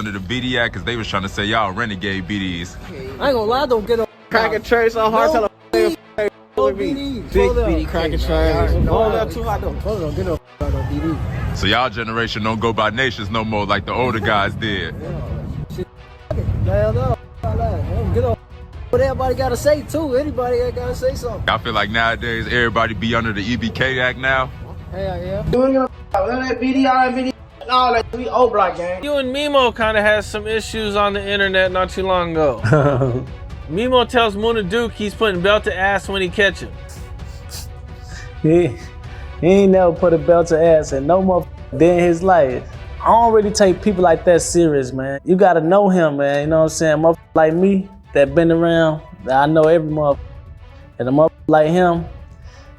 under the BD Act because they was trying to say y'all renegade BDs. I ain't gonna lie, don't get no cracking trays so hard to BD. Big BD cracking trays. Hold up too hot, don't get no BD. So y'all generation don't go by nations no more like the older guys did. Hell no. Get on. What everybody gotta say too. Anybody gotta say something. I feel like nowadays everybody be under the EBK Act now. Hell yeah. Doing that BD, all that BD, all that we old block gang. You and Memo kind of had some issues on the internet not too long ago. Memo tells Munna Duke he's putting belt to ass when he catch him. He ain't never put a belt to ass in no motherfucker day in his life. I don't really take people like that serious, man. You gotta know him, man. You know what I'm saying? Motherfucker like me that been around, I know every motherfucker. And a motherfucker like him,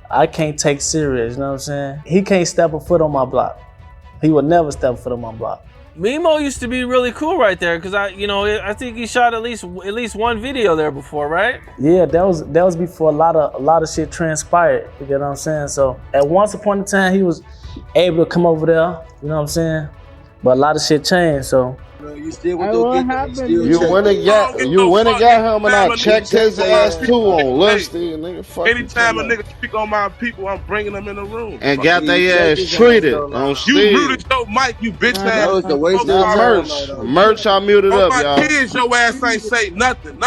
I can't take serious, you know what I'm saying? He can't step a foot on my block. He would never step a foot on my block. Memo used to be really cool right there because I think he shot at least one video there before, right? Yeah, that was before a lot of shit transpired. You get what I'm saying? So at once upon a time he was able to come over there. You know what I'm saying? But a lot of shit changed. So. You still with what happened? You went and got him and I checked his ass too on Lusty, nigga. Anytime a nigga speak on my people, I'm bringing them in the room. And got their ass treated on You stage. muted your mic, you bitch ass. Now merch, I muted up, my y'all. kids, your ass ain't say nothing.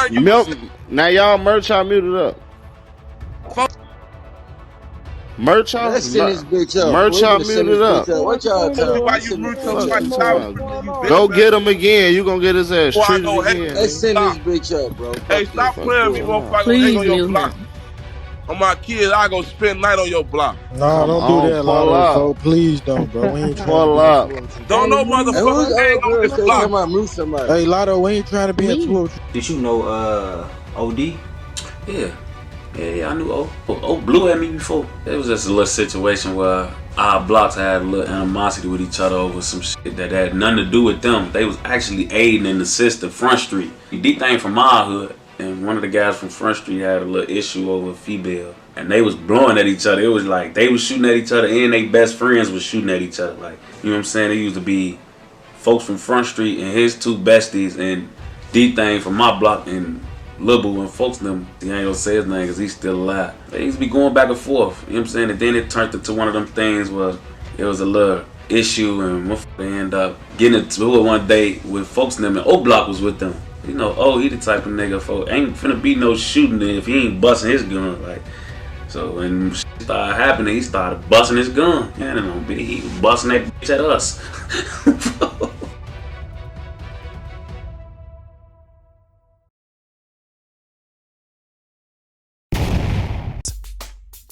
Now y'all merch, I muted up. Merch, I Let's send this bitch up. Merch, I muted up. What y'all talking Why you mute your Go get him again. You gonna get his ass treated again. Let's send this bitch up, bro. Hey, stop playing with me, motherfucker. Please on your block. On my kids, I go spend night on your block. No, don't do that, Lotto. Please don't, bro. We ain't pull up. Don't know motherfucker hang on this block. Hey, Lotto, we ain't trying to be in trouble. Did you know OD? Yeah, I knew O blew at me before. It was just a little situation where our blocks had a little animosity with each other over some shit that had nothing to do with them. They was actually aiding in the system, Front Street. DThang from my hood, and one of the guys from Front Street had a little issue over a female. And they was blowing at each other. It was like they was shooting at each other and they best friends was shooting at each other. Like, you know what I'm saying? It used to be folks from Front Street and his two besties and DThang from my block and Lil Boo and folks them. I ain't gonna say his name because he's still alive. They used to be going back and forth. You know what I'm saying? And then it turned into one of them things where it was a little issue and they end up getting into it one day with folks them and O Block was with them. You know, he the type of nigga for ain't finna be no shooting if he ain't busting his gun. Like, so when shit started happening, he started busting his gun. And he was busting that bitch at us.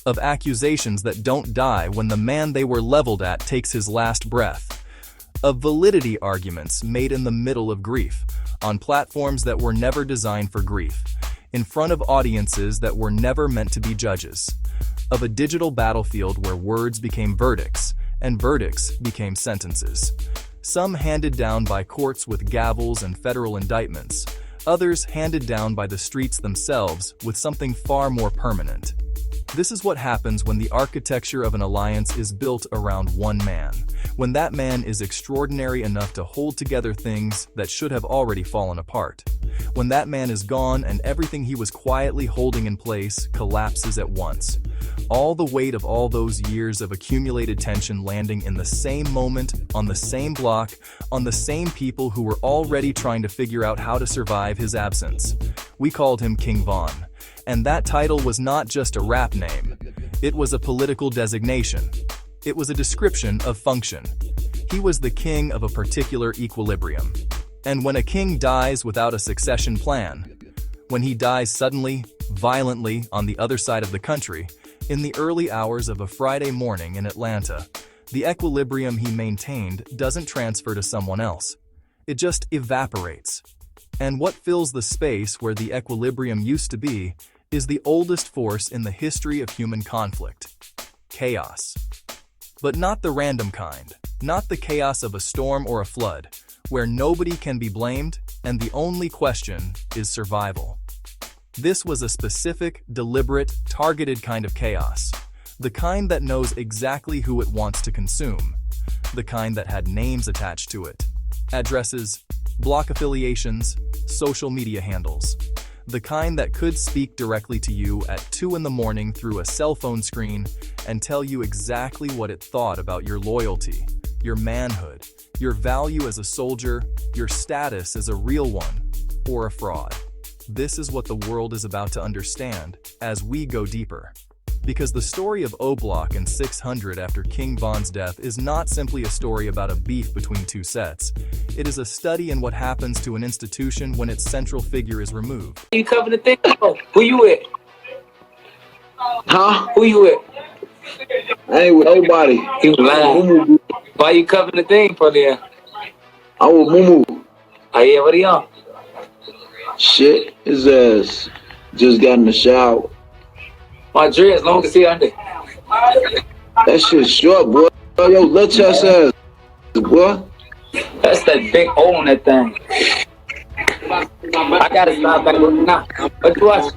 Of accusations that don't die when the man they were leveled at takes his last breath. Of validity arguments made in the middle of grief, on platforms that were never designed for grief, in front of audiences that were never meant to be judges. Of a digital battlefield where words became verdicts, and verdicts became sentences. Some handed down by courts with gavels and federal indictments, others handed down by the streets themselves with something far more permanent. This is what happens when the architecture of an alliance is built around one man, when that man is extraordinary enough to hold together things that should have already fallen apart, when that man is gone and everything he was quietly holding in place collapses at once. All the weight of all those years of accumulated tension landing in the same moment, on the same block, on the same people who were already trying to figure out how to survive his absence. We called him King Von. And that title was not just a rap name. It was a political designation. It was a description of function. He was the king of a particular equilibrium. And when a king dies without a succession plan, when he dies suddenly, violently on the other side of the country, in the early hours of a Friday morning in Atlanta, the equilibrium he maintained doesn't transfer to someone else. It just evaporates. And what fills the space where the equilibrium used to be is the oldest force in the history of human conflict: chaos. But not the random kind, not the chaos of a storm or a flood, where nobody can be blamed and the only question is survival. This was a specific, deliberate, targeted kind of chaos, the kind that knows exactly who it wants to consume, the kind that had names attached to it, addresses, block affiliations, social media handles. The kind that could speak directly to you at 2 in the morning through a cell phone screen and tell you exactly what it thought about your loyalty, your manhood, your value as a soldier, your status as a real one, or a fraud. This is what the world is about to understand as we go deeper. Because the story of O Block and 600 after King Von's death is not simply a story about a beef between two sets. It is a study in what happens to an institution when its central figure is removed. You cover the thing? Who you with? Huh? Who you with? I ain't with nobody. He was lying. Why you covering the thing for there? I with Mumu. Oh yeah, what are y'all? Shit, his ass just got in the shower. My dreads long as here under. That shit short, boy. Yo, let chest ass, boy. That's that big hole in that thing. I gotta stop back working now. What you watch?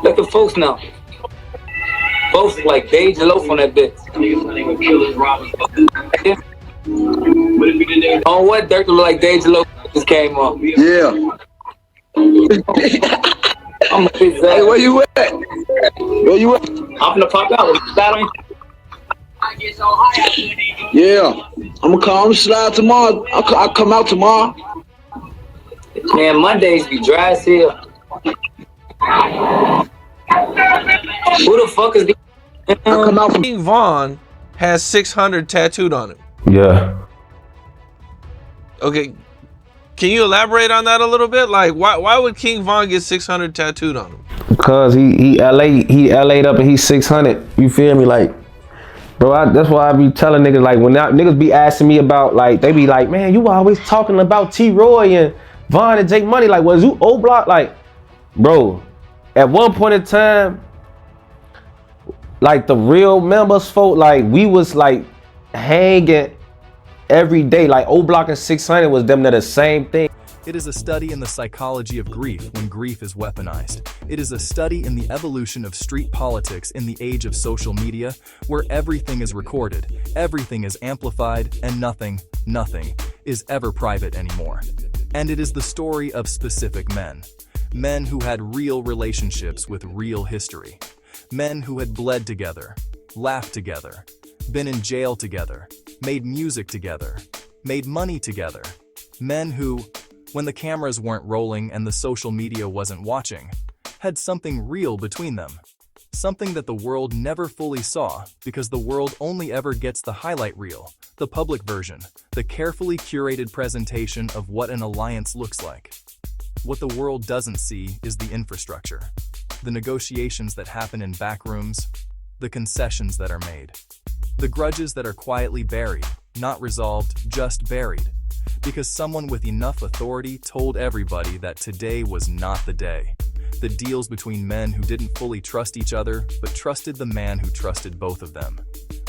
Let the folks know. Folks like Dage Loaf on that bitch. On what Durk look like Dage Loaf just came on? Yeah. I'm a bitch. Hey, where you at? Where you at? I'm gonna pop out with a battery. Yeah. I'm gonna come slide tomorrow. I'll come out tomorrow. Man, Mondays be dry as hell. Who the fuck is the King Von has 600 tattooed on him. Yeah. Okay. Can you elaborate on that a little bit? Like, why would King Von get 600 tattooed on him? Cause he LA'd up and he's 600. You feel me? Like, bro, that's why I be telling niggas, like, when niggas be asking me about, like, they be like, man, you always talking about T-Roy and Von and Jake Money. Like, was you O Block? Like, bro, at one point in time, like, the real members folk, like, we was like hanging every day. Like, O Block and 600 was them the same thing. It is a study in the psychology of grief when grief is weaponized. It is a study in the evolution of street politics in the age of social media, where everything is recorded, everything is amplified, and nothing is ever private anymore. And it is the story of specific men. Men who had real relationships with real history. Men who had bled together, laughed together, been in jail together, made music together, made money together. Men who, when the cameras weren't rolling and the social media wasn't watching, had something real between them. Something that the world never fully saw because the world only ever gets the highlight reel, the public version, the carefully curated presentation of what an alliance looks like. What the world doesn't see is the infrastructure, the negotiations that happen in back rooms, the concessions that are made, the grudges that are quietly buried, not resolved, just buried, because someone with enough authority told everybody that today was not the day. The deals between men who didn't fully trust each other, but trusted the man who trusted both of them.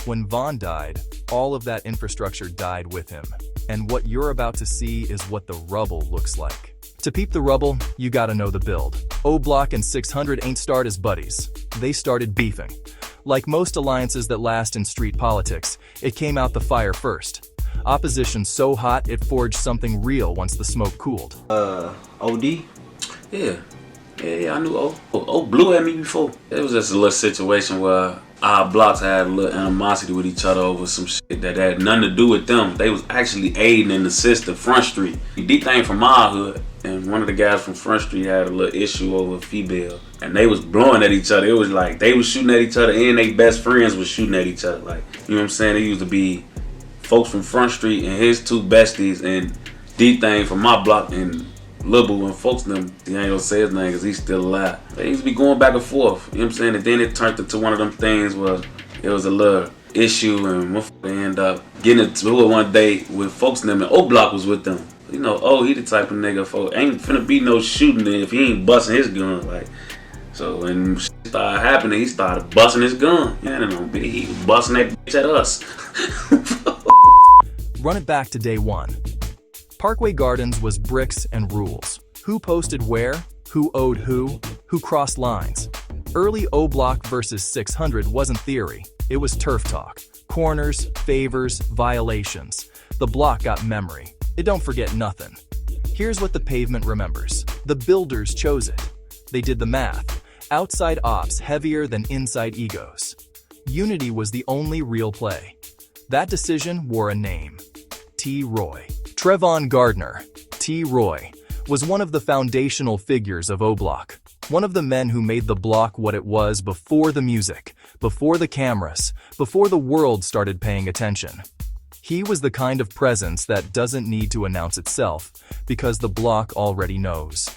When Von died, all of that infrastructure died with him. And what you're about to see is what the rubble looks like. To peep the rubble, you gotta know the build. O Block and 600 ain't start as buddies. They started beefing. Like most alliances that last in street politics, it came out the fire first. Opposition so hot, it forged something real once the smoke cooled. OD? Yeah, I knew O blew at me before. It was just a little situation where our blocks had a little animosity with each other over some shit that had nothing to do with them. They was actually aiding in the system, Front Street. DThang from my hood, and one of the guys from Front Street had a little issue over a female. And they was blowing at each other. It was like they was shooting at each other and they best friends was shooting at each other. Like, you know what I'm saying? It used to be folks from Front Street and his two besties and DThang from my block and Lil Boo and folks them. He ain't gonna say his name because he's still alive. They used to be going back and forth. You know what I'm saying? And then it turned into one of them things where it was a little issue and they end up getting into it one day with folks them and O Block was with them. You know, he the type of nigga ain't finna be no shooting if he ain't busting his gun. Like, so when shit started happening, he started busting his gun. Yeah, I don't know, he was busting that bitch at us. Run it back to day one. Parkway Gardens was bricks and rules. Who posted where, who owed who crossed lines. Early O Block versus 600 wasn't theory, it was turf talk. Corners, favors, violations. The block got memory. It don't forget nothing. Here's what the pavement remembers. The builders chose it. They did the math. Outside ops heavier than inside egos. Unity was the only real play. That decision wore a name. T. Roy. Trevon Gardner, T. Roy, was one of the foundational figures of O-Block. One of the men who made the block what it was before the music, before the cameras, before the world started paying attention. He was the kind of presence that doesn't need to announce itself, because the block already knows.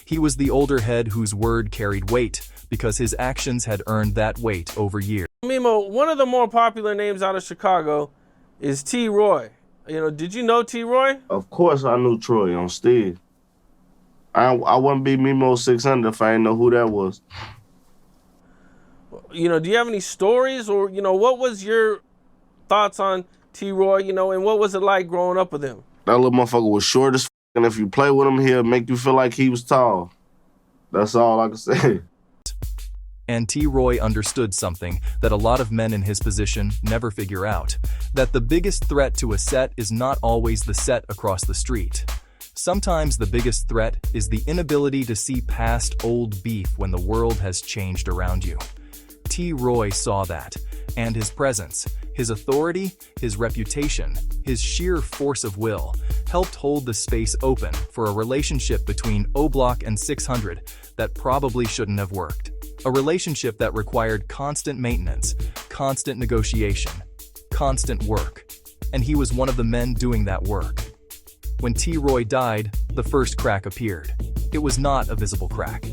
He was the older head whose word carried weight, because his actions had earned that weight over years. Memo, one of the more popular names out of Chicago is T. Roy. You know, did you know T. Roy? Of course I knew Troy on Steve. I wouldn't be Memo600 if I didn't know who that was. You know, do you have any stories or, you know, what was your thoughts on T. Roy, you know, and what was it like growing up with him? That little motherfucker was short as f***, and if you play with him, he'll make you feel like he was tall. That's all I can say. And T. Roy understood something that a lot of men in his position never figure out, that the biggest threat to a set is not always the set across the street. Sometimes the biggest threat is the inability to see past old beef when the world has changed around you. T. Roy saw that, and his presence, his authority, his reputation, his sheer force of will, helped hold the space open for a relationship between O-Block and 600 that probably shouldn't have worked. A relationship that required constant maintenance, constant negotiation, constant work. And he was one of the men doing that work. When T. Roy died, the first crack appeared. It was not a visible crack.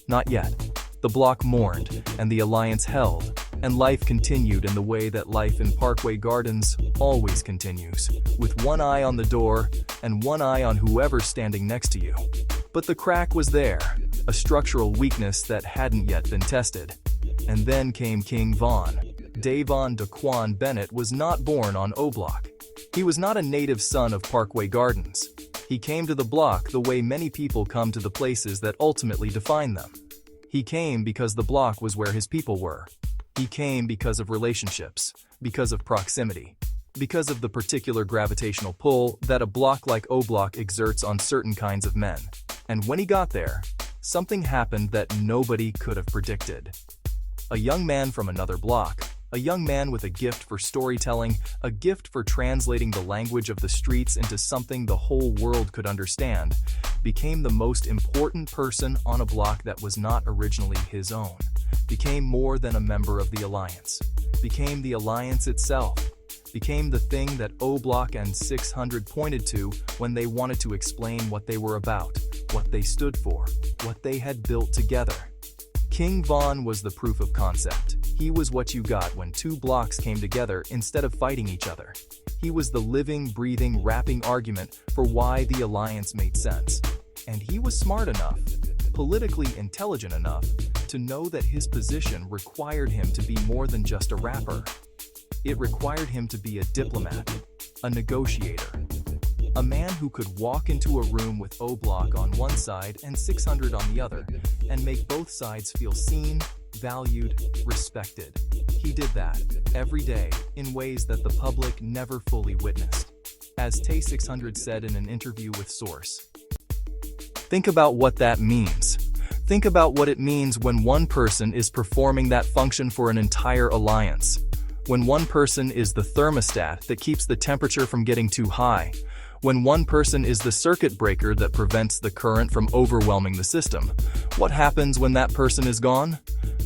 Not yet. The block mourned, and the alliance held, and life continued in the way that life in Parkway Gardens always continues, with one eye on the door and one eye on whoever's standing next to you. But the crack was there, a structural weakness that hadn't yet been tested. And then came King Von. Davon Daquan Bennett was not born on O-Block. He was not a native son of Parkway Gardens. He came to the block the way many people come to the places that ultimately define them. He came because the block was where his people were. He came because of relationships, because of proximity, because of the particular gravitational pull that a block like O-Block exerts on certain kinds of men. And when he got there, something happened that nobody could have predicted. A young man from another block, a young man with a gift for storytelling, a gift for translating the language of the streets into something the whole world could understand, became the most important person on a block that was not originally his own, became more than a member of the alliance, became the alliance itself, became the thing that O-Block and 600 pointed to when they wanted to explain what they were about, what they stood for, what they had built together. King Von was the proof of concept. He was what you got when two blocks came together instead of fighting each other. He was the living, breathing, rapping argument for why the alliance made sense. And he was smart enough, politically intelligent enough, to know that his position required him to be more than just a rapper. It required him to be a diplomat, a negotiator, a man who could walk into a room with O-Block on one side and 600 on the other, and make both sides feel seen, valued, respected. He did that, every day, in ways that the public never fully witnessed. As Tay600 said in an interview with Source. Think about what that means. Think about what it means when one person is performing that function for an entire alliance. When one person is the thermostat that keeps the temperature from getting too high. When one person is the circuit breaker that prevents the current from overwhelming the system. What happens when that person is gone?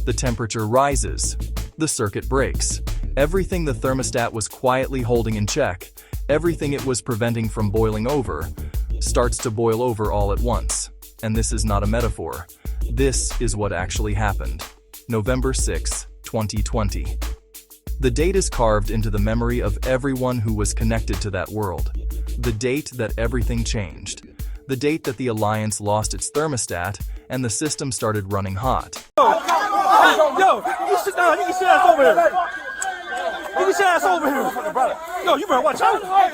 The temperature rises. The circuit breaks. Everything the thermostat was quietly holding in check, everything it was preventing from boiling over, starts to boil over all at once. And this is not a metaphor. This is what actually happened. November 6, 2020. The date is carved into the memory of everyone who was connected to that world. The date that everything changed. The date that the alliance lost its thermostat and the system started running hot. Yo, you sit down, you can sit ass over here. You can sit ass over here. Yo, you better watch out. Hey,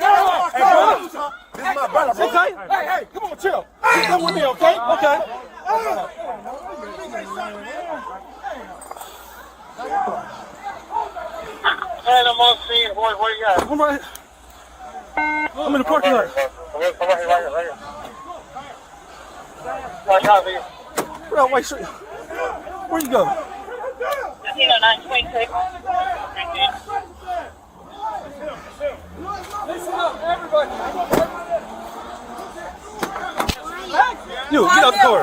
brother. This is my brother, okay? Hey, come on, chill. You come with me, okay? Okay. And I'm on scene. Where you at? I'm right. I'm in the parking lot. Bro, wait, straight. Where you go? 926. Listen up, everybody. You, get out the car.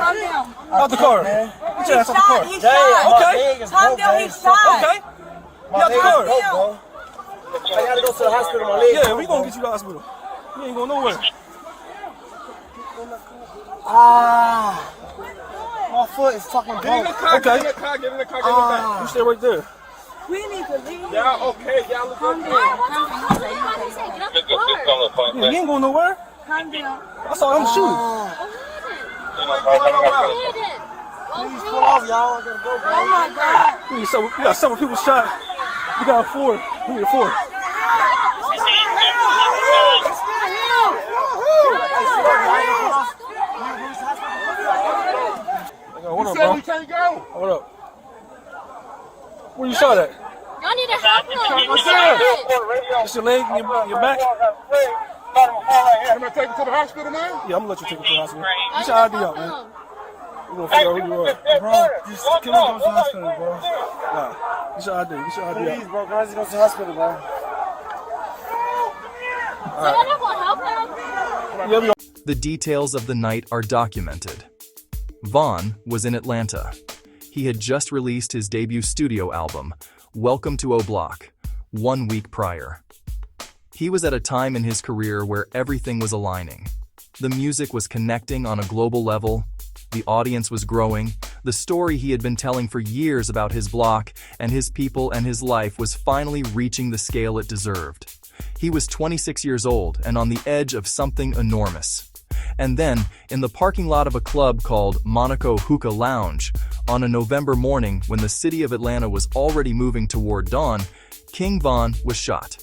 Out the car. Get your ass out the car. Okay. Calm down, he's shot. Okay. Get out the car. I gotta go to the hospital, my leg. Yeah, we gonna get you to the hospital. You ain't going nowhere. My foot is fucking broke. Get in the car, get in the car, get in the car, get in the car. You stay right there. We need to leave. Y'all okay, y'all look Calm okay. down. You ain't going nowhere. Calm down. I saw him shoot. Please pull off, y'all. I gotta go, bro. Oh my God. We got several people shot. We got 4. We need 4. What up, bro? We can't go. What up? Where you shot at? Y'all need to help him. What's that? It's your leg and your back? Can I take you to the hospital, man? Yeah, I'm gonna let you take it to the hospital. Get your ID out, man. We're gonna figure out who you are. Bro, just can we go to the hospital, bro? Nah, get your ID. Get your ID out. Please, bro, guys, go to the hospital, bro. So you're not gonna help him? Yeah, we go. The details of the night are documented. Vaughn was in Atlanta. He had just released his debut studio album, Welcome to O Block, 1 week prior. He was at a time in his career where everything was aligning. The music was connecting on a global level, the audience was growing, the story he had been telling for years about his block and his people and his life was finally reaching the scale it deserved. He was 26 years old and on the edge of something enormous. And then, in the parking lot of a club called Monaco Hookah Lounge, on a November morning when the city of Atlanta was already moving toward dawn, King Von was shot.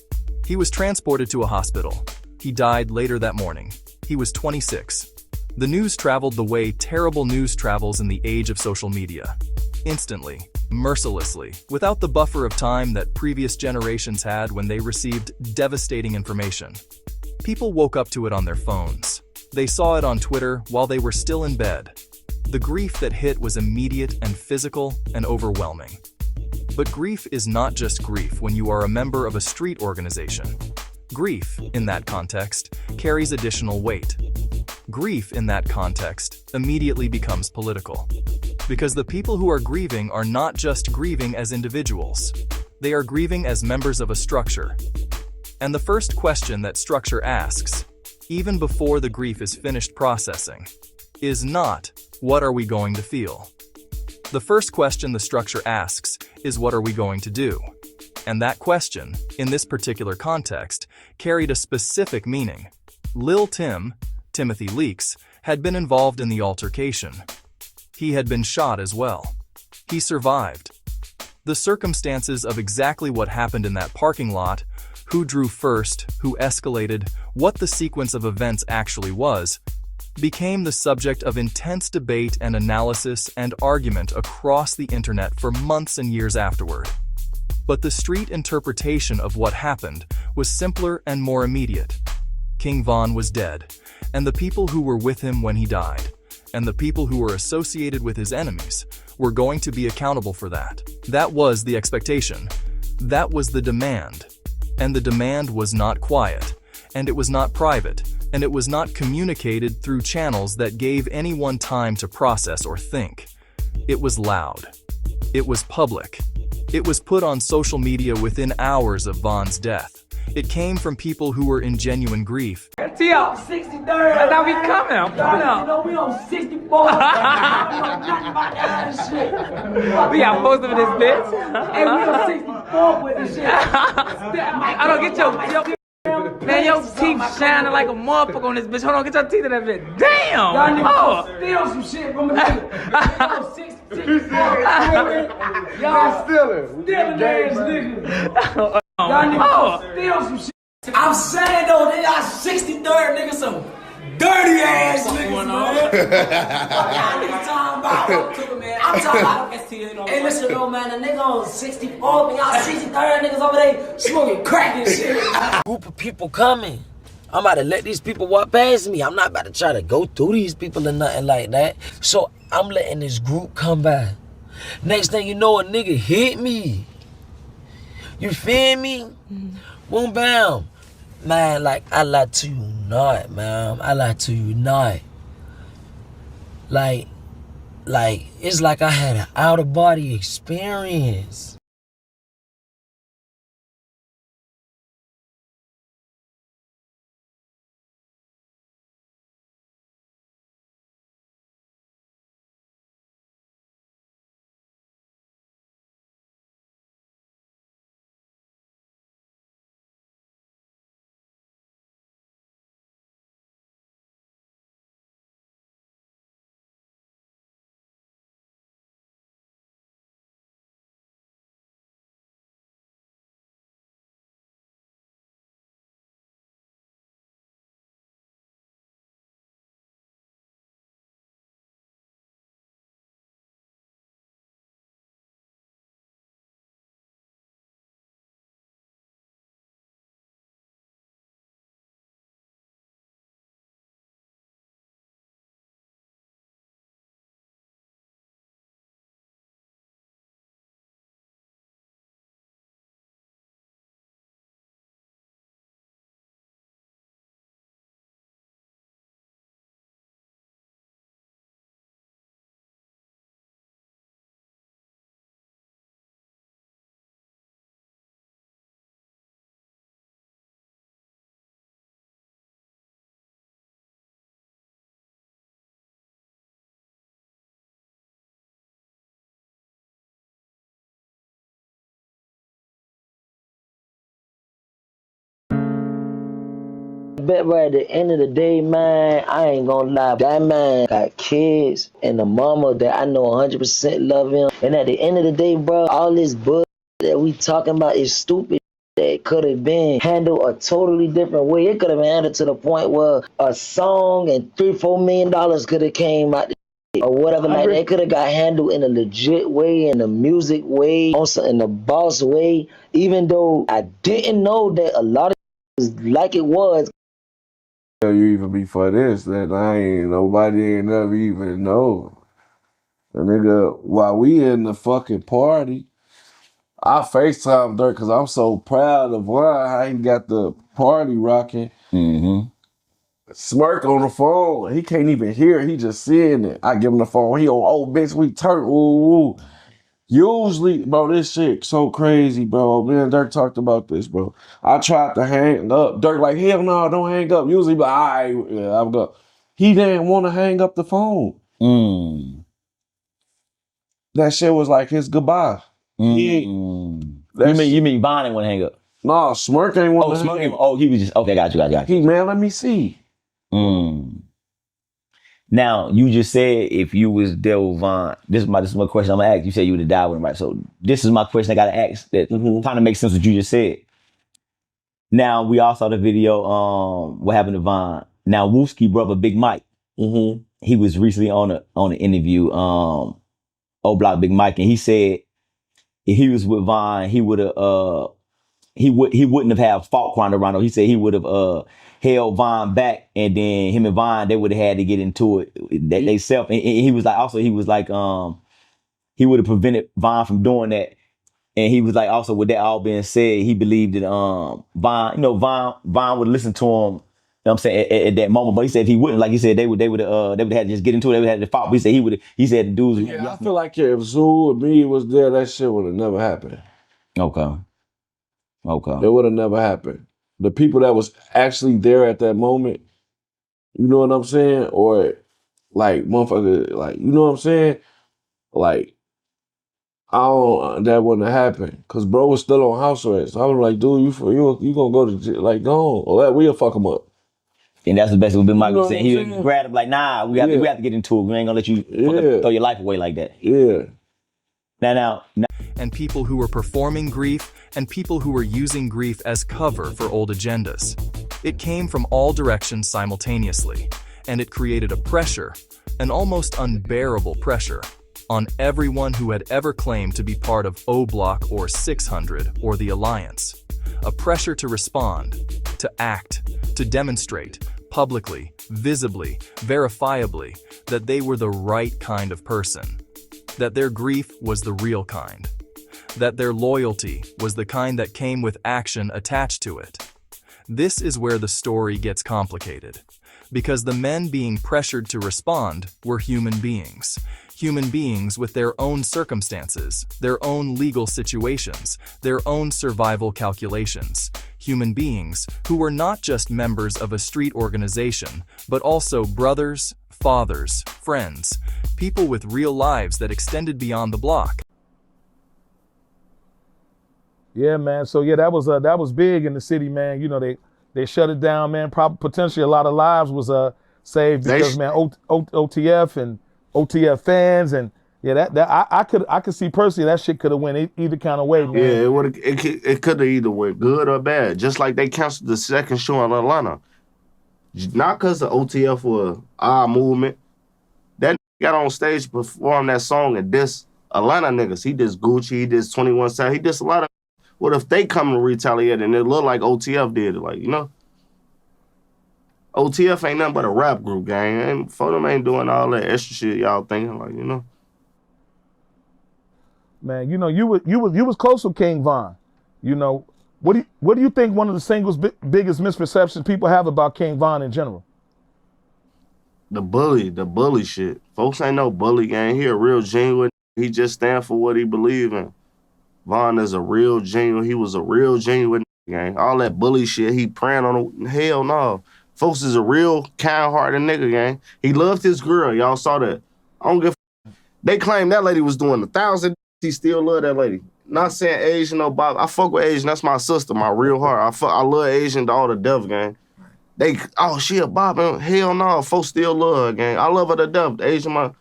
He was transported to a hospital. He died later that morning. He was 26. The news traveled the way terrible news travels in the age of social media. Instantly, mercilessly, without the buffer of time that previous generations had when they received devastating information. People woke up to it on their phones. They saw it on Twitter while they were still in bed. The grief that hit was immediate and physical and overwhelming. But grief is not just grief when you are a member of a street organization. Grief, in that context, carries additional weight. Grief, in that context, immediately becomes political. Because the people who are grieving are not just grieving as individuals. They are grieving as members of a structure. And the first question that structure asks, even before the grief is finished processing, is not, what are we going to feel? The first question the structure asks is, what are we going to do? And that question, in this particular context, carried a specific meaning. Lil Timothy Leaks, had been involved in the altercation. He had been shot as well. He survived. The circumstances of exactly what happened in that parking lot, who drew first, who escalated, what the sequence of events actually was, became the subject of intense debate and analysis and argument across the internet for months and years afterward. But the street interpretation of what happened was simpler and more immediate. King Von was dead, and the people who were with him when he died, and the people who were associated with his enemies, were going to be accountable for that. That was the expectation. That was the demand. And the demand was not quiet, and it was not private, and it was not communicated through channels that gave anyone time to process or think. It was loud. It was public. It was put on social media within hours of Von's death. It came from people who were in genuine grief. T.O. 63rd. That's how we coming. I'm coming out. You know, we on 64. We got most of this bitch. Hey, we on 64 with this shit. I don't get your man, your teeth shining like a motherfucker on this bitch. Hold on, get your teeth in that bitch. Damn! Y'all niggas steal some shit from a nigga. Y'all stealing ass niggas. Y'all niggas steal some shit. I'm saying though, they got 63rd niggas, some dirty ass niggas, man. Y'all niggas talking about, man. I'm talking about, hey, listen though, man, the nigga on 64, but y'all 63rd niggas over there smoking crack and shit. Group of people coming. I'm about to let these people walk past me. I'm not about to try to go through these people or nothing like that. So I'm letting this group come by. Next thing you know, a nigga hit me. You feel me? Boom, bam. Man, like, I lie to you not, man. I lie to you not. Like, it's like I had an out-of-body experience. Bet right at the end of the day, man, I ain't gonna lie. That man got kids and a mama that I know 100% love him. And at the end of the day, bro, all this bull that we talking about is stupid. That could have been handled a totally different way. It could have been handled to the point where a song and $3-4 million could have came out or whatever. Like they could have got handled in a legit way, in a music way, also in a boss way. Even though I didn't know that a lot of it was like it was. You even before this, that nobody ain't never even know. The nigga, while we in the fucking party, I FaceTime Durk because I'm so proud of why I ain't got the party rocking. Smirk on the phone. He can't even hear it. He just seeing it. I give him the phone. He on, oh, bitch, we turn. Ooh. Usually, bro, this shit so crazy, bro. Me and Durk talked about this, bro. I tried to hang up. Durk like, hell no, don't hang up. Usually, but all right, yeah, I'll go. He didn't want to hang up the phone. That shit was like his goodbye. You mean Von ain't want to hang up? No, Smirk ain't want to hang up. Oh, he was just, okay, got you. He, man, let me see. Now, you just said if you was there with Von, this is my question I'm gonna ask. You said you would have died with him, right? So this is my question I gotta ask that kind of makes sense what you just said. Now, we all saw the video, what happened to Von. Now, Wooski brother, Big Mike, he was recently on an interview, O Block Big Mike, and he said if he was with Von, he would have, he wouldn't have had fault crime around him. He said he would have held Von back, and then him and Von, they would have had to get into it they self. And he was like, he would have prevented Von from doing that. And he was like, also with that all being said, he believed that Von would listen to him. You know what I'm saying at that moment, but he said if he wouldn't, like he said, they would have had to just get into it. They would have had to fight. But he said he said the dudes. Yeah, I feel like if Zoo or me was there, that shit would have never happened. Okay. It would have never happened. The people that was actually there at that moment, you know what I'm saying? Or like motherfucker, like, you know what I'm saying? Like, that wouldn't have happened. Cause bro was still on house arrest. I was like, dude, you gonna go to jail? Like, go on. Or we'll fuck him up. And that's the best what Big Mike was saying. He grabbed him like, nah, we have to get into it. We ain't gonna let you throw your life away like that. Yeah. Now. And people who were performing grief and people who were using grief as cover for old agendas. It came from all directions simultaneously, and it created a pressure, an almost unbearable pressure, on everyone who had ever claimed to be part of O Block or 600 or the Alliance. A pressure to respond, to act, to demonstrate, publicly, visibly, verifiably, that they were the right kind of person, that their grief was the real kind, that their loyalty was the kind that came with action attached to it. This is where the story gets complicated, because the men being pressured to respond were human beings with their own circumstances, their own legal situations, their own survival calculations, human beings who were not just members of a street organization, but also brothers, fathers, friends, people with real lives that extended beyond the block. Yeah, man. So yeah, that was big in the city, man. You know, they shut it down, man. Potentially a lot of lives was saved because man, OTF and OTF fans and yeah, I could see personally that shit could have went either kind of way, man. Yeah, it could have either went good or bad. Just like they canceled the second show in Atlanta, not because the OTF were our movement. That got on stage, performed that song and diss Atlanta niggas. He dissed Gucci, he dissed 21 Savage, he dissed a lot of. What if they come and retaliate and it look like OTF did it? Like, you know? OTF ain't nothing but a rap group, gang. And for them ain't doing all that extra shit y'all thinking, like, you know? Man, you know, you was close with King Von. You know, what do you think one of the singles biggest misperceptions people have about King Von in general? The bully shit. Folks ain't no bully, gang. He a real genuine. He just stand for what he believe in. Von is a real genuine. He was a real genuine gang. All that bully shit, he praying on hell no. Folks is a real kind-hearted nigga, gang. He loved his girl. Y'all saw that. I don't give a They claim that lady was doing 1,000. He still love that lady. Not saying Asian or Bob. I fuck with Asian. That's my sister, my real heart. I love Asian to all the death, gang. She a Bob. Hell no. Folks still love her, gang. I love her to death. The Asian,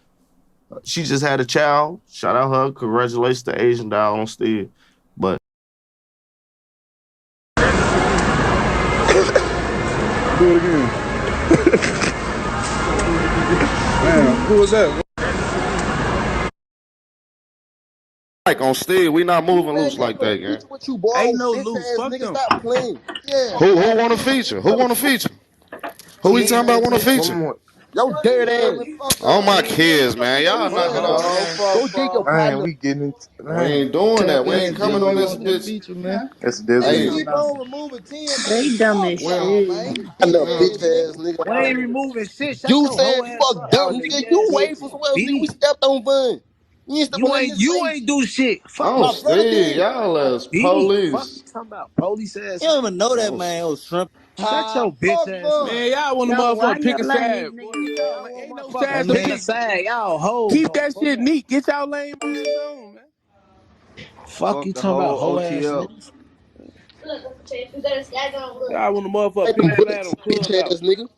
she just had a child. Shout out her. Congratulations to Asian doll on stage. But do it again. Damn, who was that? like on stage, we not moving loose like that, gang. What you boy? Ain't no loose. Fuck niggas, them. Stop playing. Yeah. Who want to feature? Who want to feature? Who we talking about want to feature? Yo, dirty ass. Oh my kids, man. Y'all knock it off. Go dig your Man, we getting it. We ain't doing that. We ain't coming on this bitch. That's Hey, keep on removing 10. They dumb as shit. I know bitch ass nigga. We ain't removing shit. Shut You your said whole ass fuck up. dumb, nigga. You wait for somewhere else, nigga. We stepped on Vun. You ain't do shit. Fuck Oh, my brother. Steve, y'all as police. Fuck you talking about police ass. You don't even know that man was shrimp. Shut your bitch ass. Man, y'all want to motherfucker pick a side. Ain't no sides to pick. Side, y'all hoes. Keep that shit neat. Get y'all lame ass on, man. Fuck you talking about whole ass niggas. Y'all want to motherfucker pick a side on Clubhouse. Nigga.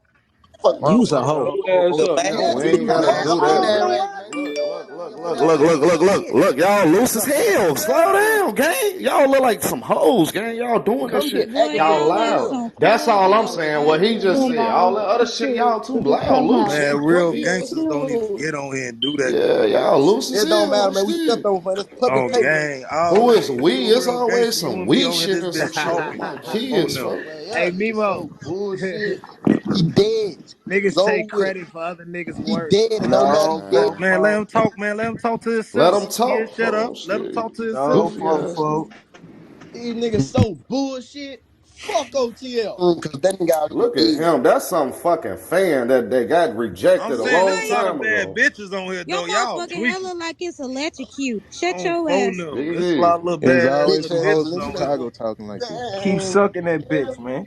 You's a hoe. We ain't gotta do that. Look, y'all loose as hell. Slow down, gang. Y'all look like some hoes, gang. Y'all doing this shit. Y'all loud. That's all I'm saying. What he just said. All that other shit, y'all too loud, loose. Man, real gangsters don't even get on here and do that. Yeah, y'all loose as hell. It don't matter, man. We stepped on for this public paper. Gang. Who is we? It's always some weak shit and some shit with my kids, bro. Hey, Memo. Bullshit. He dead. Niggas take credit for other niggas' work. He dead and nobody. Man, let him talk, man. Let him talk to himself. Let him talk. Yeah, shut up. Let him talk to himself. These niggas so bullshit. Fuck OTL. Cause that nigga Look at him. That's some fucking fan that got rejected a long time ago. Bitches on here, Your though. Y'all motherfucking hair look like it's electrocute. Shut your Oh, ass. no. It's a lot of little There's bad always some hoes bitches in on Chicago here. talking like this. Keep sucking that bitch, man.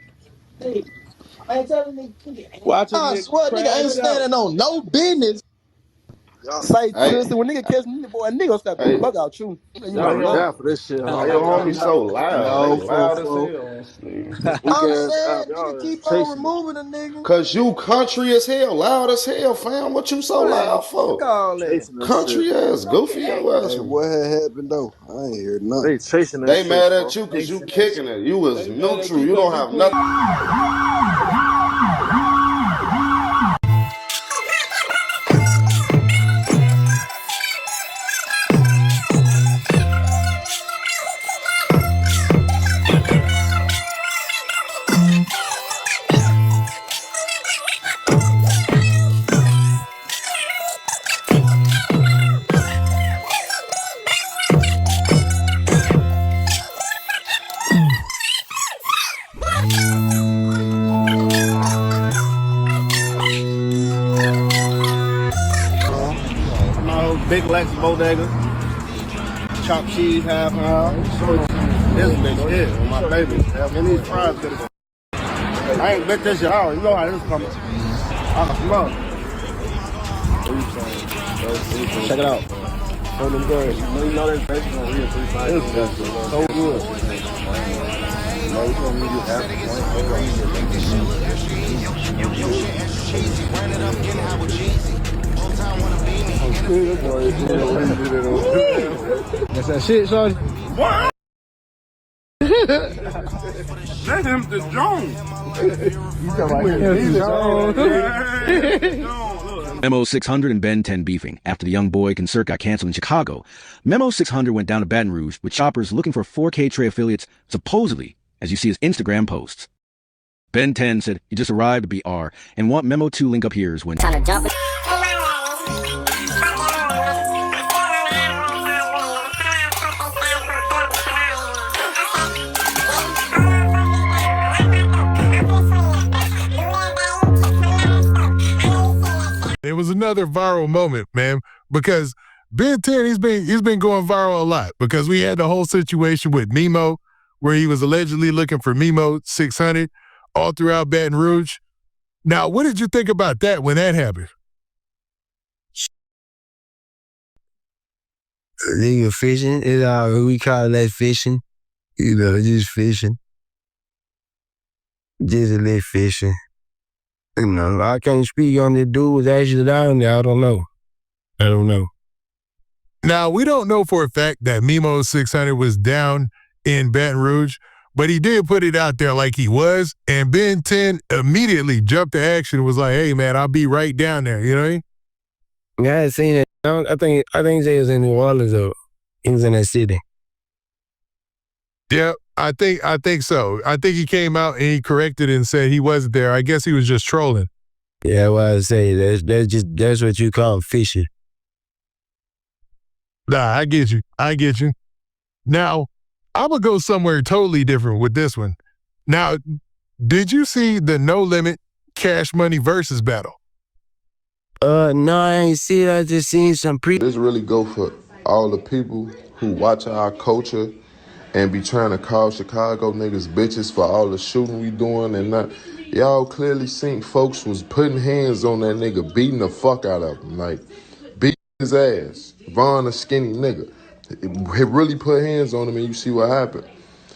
I ain't telling nigga. Watch I him swear nigga ain't standing on no business. Say seriously, when nigga catch me, boy, nigga start the fuck out you. Y'all down for this shit. Why your homie so loud? They loud as hell. I'm saying, nigga, keep on removing a nigga. Cause you country as hell, loud as hell, fam. What you so loud for? Country ass, goofy ass. Hey, what had happened though? I ain't heard nothing. They mad at you cause you kicking it. You was neutral. You don't have nothing. Big Lex Bodega. Chopped cheese, half and half. This bitch here on my baby. And these fries could have been. I ain't bet this shit out. You know how this coming. Smell. Check it out. Oh, them good. You know that bacon on here 3 times. It's so good. That's that shit, shorty. What? Let him to Jones. Memo600 and Ben 10 beefing after the Young Boy concert got canceled in Chicago. Memo600 went down to Baton Rouge with shoppers looking for 4K Trey affiliates, supposedly, as you see his Instagram posts. Ben 10 said he just arrived to BR and want Memo 2 link up here is when It was another viral moment, man, because Ben 10, he's been going viral a lot because we had the whole situation with Memo, where he was allegedly looking for Memo600 all throughout Baton Rouge. Now, what did you think about that when that happened? Nigga fishing, we call that fishing. You know, just fishing. Just a little fishing. You know, I can't speak on the dude was actually down there. I don't know. Now, we don't know for a fact that Memo600 was down in Baton Rouge, but he did put it out there like he was, and Ben 10 immediately jumped to action and was like, hey, man, I'll be right down there, you know what I mean? Yeah, I had seen it. I think they was in New Orleans, though. He was in that city. Yeah, I think so. I think he came out and he corrected it and said he wasn't there. I guess he was just trolling. Yeah, what I say, that's what you call fishing. Nah, I get you. Now, I'm going to go somewhere totally different with this one. Now, did you see the No Limit Cash Money versus battle? No, I ain't see it. I just seen some This really go for all the people who watch our culture and be trying to call Chicago niggas bitches for all the shooting we doing and not. Y'all clearly seen folks was putting hands on that nigga, beating the fuck out of him. Like, beating his ass. Von a skinny nigga. He really put hands on him and you see what happened.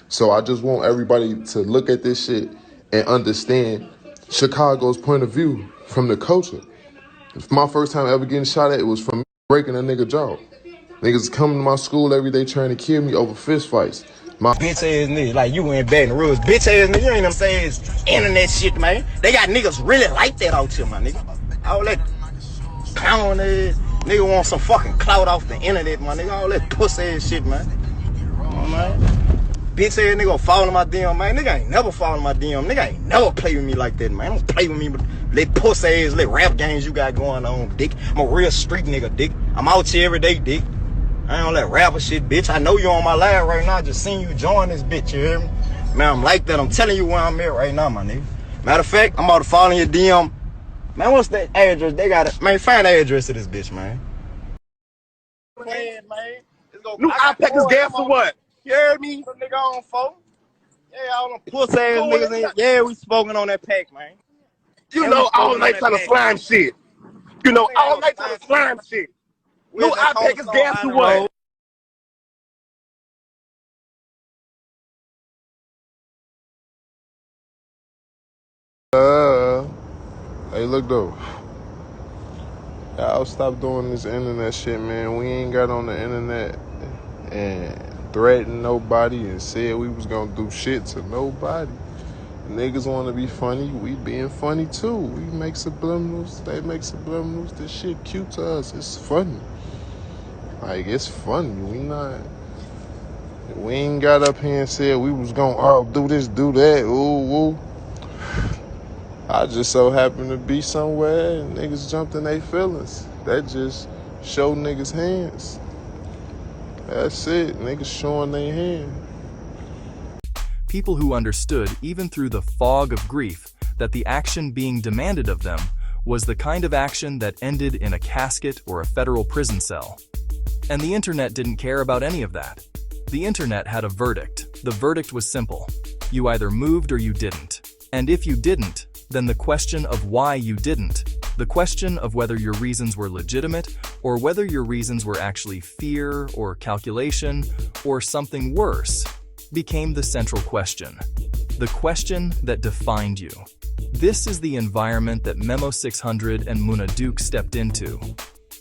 So I just want everybody to look at this shit and understand Chicago's point of view from the culture. My first time ever getting shot at, it was from breaking a nigga jaw. Niggas coming to my school every day trying to kill me over fist fights. My bitch ass nigga, like you in Baton Rouge. Bitch ass nigga, you ain't them saying internet shit, man. They got niggas really like that out here, my nigga. All that clown ass nigga want some fucking clout off the internet, my nigga. All that pussy ass shit, man. Come on, man. Bitch ass nigga fall in my DM, man. Nigga ain't never fall in my DM. Nigga ain't never play with me like that, man. Don't play with me with that pussy ass little rap games you got going on, dick. I'm a real street nigga, dick. I'm out here every day, dick. I ain't on that rapper shit, bitch. I know you on my live right now. I just seen you join this bitch, you hear me? Man, I'm like that. I'm telling you where I'm at right now, my nigga. Matter of fact, I'm about to fall in your DM. Man, what's that address? They got it. Man, find the address of this bitch, man. New Alpacas gas or what? You heard me? Some nigga on phone. Yeah, all them pussy ass niggas in. Yeah, we smoking on that pack, man. You know, all night trying to slime shit. You know, all night trying to slime shit. New Alpacas gas or what? Hey, look though. Y'all stop doing this internet shit, man. We ain't got on the internet and threatened nobody and said we was gonna do shit to nobody. Niggas wanna be funny, we being funny too. We make subliminals, they make subliminals. This shit cute to us. It's funny. Like, it's funny. We ain't got up here and said we was gonna do this, do that. Ooh, ooh. I just so happened to be somewhere and niggas jumped in their feelings. That just showed niggas hands. That's it. Niggas showing their hand. People who understood, even through the fog of grief, that the action being demanded of them was the kind of action that ended in a casket or a federal prison cell. And the internet didn't care about any of that. The internet had a verdict. The verdict was simple. You either moved or you didn't. And if you didn't, then the question of why you didn't, the question of whether your reasons were legitimate or whether your reasons were actually fear or calculation or something worse, became the central question. The question that defined you. This is the environment that Memo600 and Munna Duke stepped into.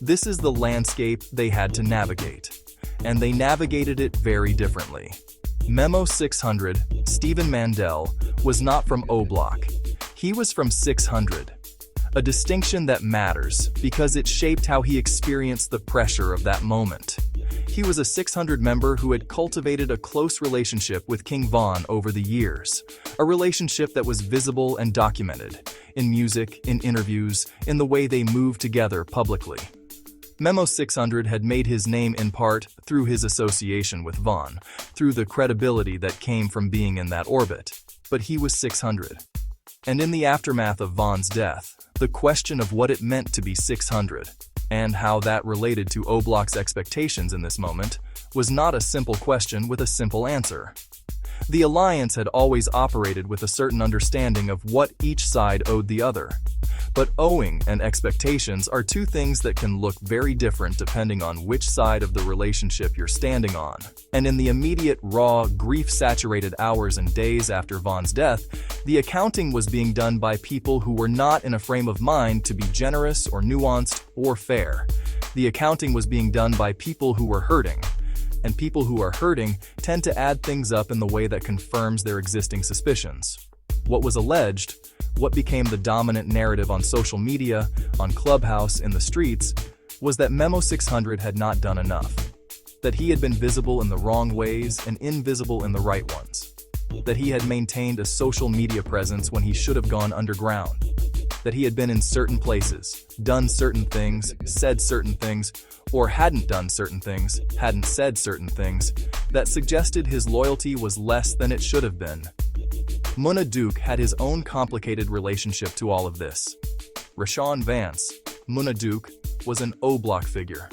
This is the landscape they had to navigate. And they navigated it very differently. Memo600, Stephen Mandel, was not from O Block. He was from 600. A distinction that matters because it shaped how he experienced the pressure of that moment. He was a 600 member who had cultivated a close relationship with King Von over the years, a relationship that was visible and documented, in music, in interviews, in the way they moved together publicly. Memo600 had made his name in part through his association with Von, through the credibility that came from being in that orbit, but he was 600. And in the aftermath of Von's death, the question of what it meant to be 600, and how that related to O Block's expectations in this moment, was not a simple question with a simple answer. The alliance had always operated with a certain understanding of what each side owed the other. But owing and expectations are two things that can look very different depending on which side of the relationship you're standing on. And in the immediate, raw, grief-saturated hours and days after Von's death, the accounting was being done by people who were not in a frame of mind to be generous or nuanced or fair. The accounting was being done by people who were hurting. And people who are hurting tend to add things up in the way that confirms their existing suspicions. What was alleged, what became the dominant narrative on social media, on Clubhouse, in the streets, was that Memo600 had not done enough. That he had been visible in the wrong ways and invisible in the right ones. That he had maintained a social media presence when he should have gone underground. That he had been in certain places, done certain things, said certain things, or hadn't done certain things, hadn't said certain things, that suggested his loyalty was less than it should have been. Munna Duke had his own complicated relationship to all of this. Rashawn Vance, Munna Duke, was an O Block figure.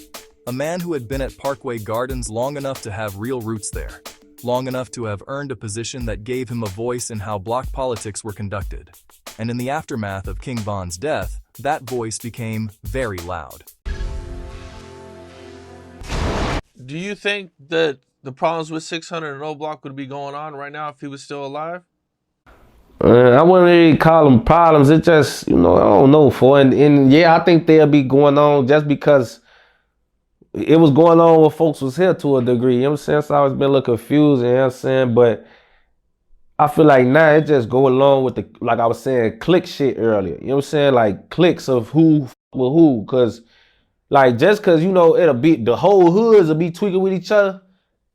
A man who had been at Parkway Gardens long enough to have real roots there. Long enough to have earned a position that gave him a voice in how block politics were conducted. And in the aftermath of King Von's death, that voice became very loud. Do you think that the problems with 600 and O Block would be going on right now if he was still alive? I wouldn't really call them problems. It just, I don't know, and yeah, I think they'll be going on just because it was going on when folks was here to a degree. You know what I'm saying? So I was been a little confused, you know what I'm saying? But I feel like now it just go along with the, like I was saying, click shit earlier. You know what I'm saying? Like clicks of who with who. Cause like just cause it'll be the whole hoods will be tweaking with each other.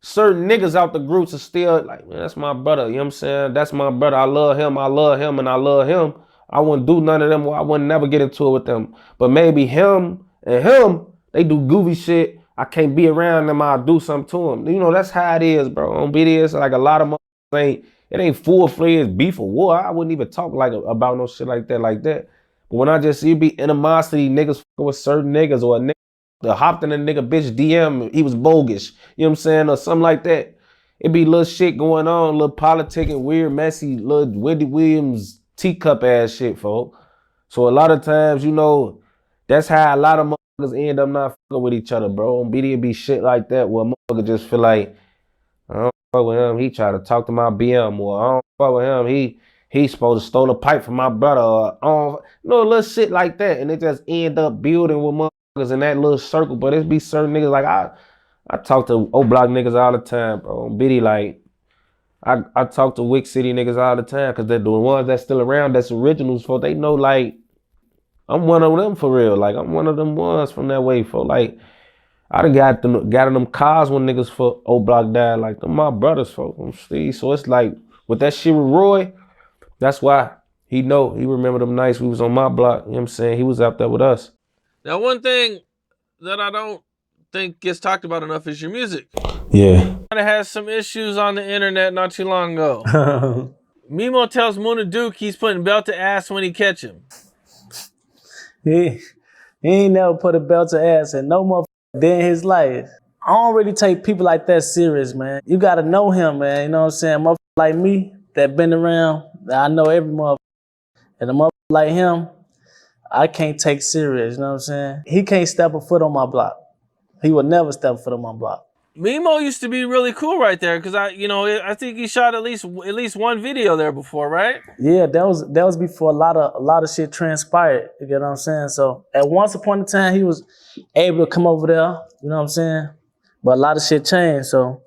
Certain niggas out the groups are still like, man, that's my brother. You know what I'm saying? That's my brother. I love him, and I love him. I wouldn't do none of them. I wouldn't never get into it with them. But maybe him and him, they do goofy shit. I can't be around them. I'll do something to them. That's how it is, bro. On BDS, like a lot of motherfuckers it ain't full-fledged beef or war. I wouldn't even talk about no shit like that. But when I just see it be animosity, niggas fucking with certain niggas, or a nigga hopped in a nigga bitch DM, he was bogus. You know what I'm saying? Or something like that. It be little shit going on, little politicking, weird, messy, little Wendy Williams teacup ass shit, folks. So a lot of times, that's how a lot of motherfuckers end up not fucking with each other, bro. On BD, it be shit like that where a motherfucker just feel like, I don't fuck with him, he try to talk to my BM, or I don't fuck with him, he's supposed to stole a pipe from my brother, or little shit like that, and it just end up building with motherfuckers in that little circle. But it be certain niggas, like I talk to O Block niggas all the time, bro. On BD, like, I talk to Wick City niggas all the time, because they're the ones that's still around, that's originals, for they know, like, I'm one of them for real. Like, I'm one of them ones from that way, for like, I done got in them cars when niggas for O Block died. Like, them my brothers, folks. So it's like, with that shit with Roy, that's why he remember them nights we was on my block. You know what I'm saying? He was out there with us. Now, one thing that I don't think gets talked about enough is your music. Yeah. It has some issues on the internet not too long ago. Memo tells Munna Duke he's putting belt to ass when he catch him. He ain't never put a belt to ass in no motherfucker day in his life. I don't really take people like that serious, man. You gotta know him, man. You know what I'm saying? Motherfucker like me that been around, I know every motherfucker. And a motherfucker like him, I can't take serious. You know what I'm saying? He can't step a foot on my block. He would never step a foot on my block. Memo used to be really cool right there because I think he shot at least one video there before, right? Yeah, that was before a lot of shit transpired. You get what I'm saying? So at once upon a time, he was able to come over there. You know what I'm saying? But a lot of shit changed. So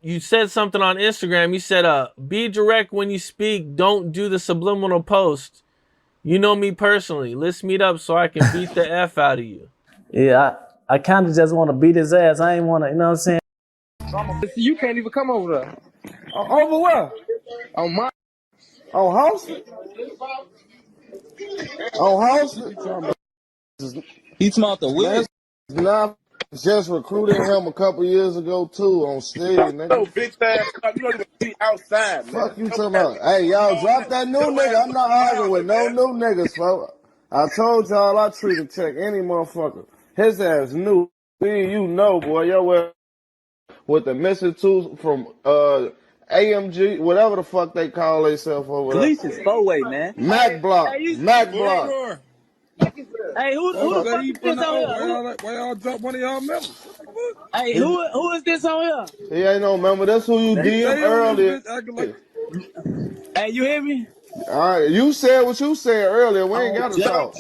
you said something on Instagram. You said, "Be direct when you speak. Don't do the subliminal post. You know me personally. Let's meet up so I can beat the f out of you." Yeah, I kind of just want to beat his ass. I ain't want to. You know what I'm saying? You can't even come over there. Over where? On my. On house? On house? He smelled the weed. Nah, just recruited him a couple years ago too on stage, nigga. No bitch ass, you don't even be outside, man. Fuck you talking about? Hey, y'all drop that new nigga. I'm not arguing with no new niggas, folks. I told y'all I treat a check any motherfucker. His ass new. You know, boy, your ass with the missing tools from AMG, whatever the fuck they call themselves over there. Police is four-way, man. Mac Block. Mac Block. Hey, who the fuck is this on here? Why y'all drop one of y'all members? Hey, who is this on here? He ain't no member. That's who you DM earlier. Hey, you hear me? All right, you said what you said earlier. We ain't got to talk.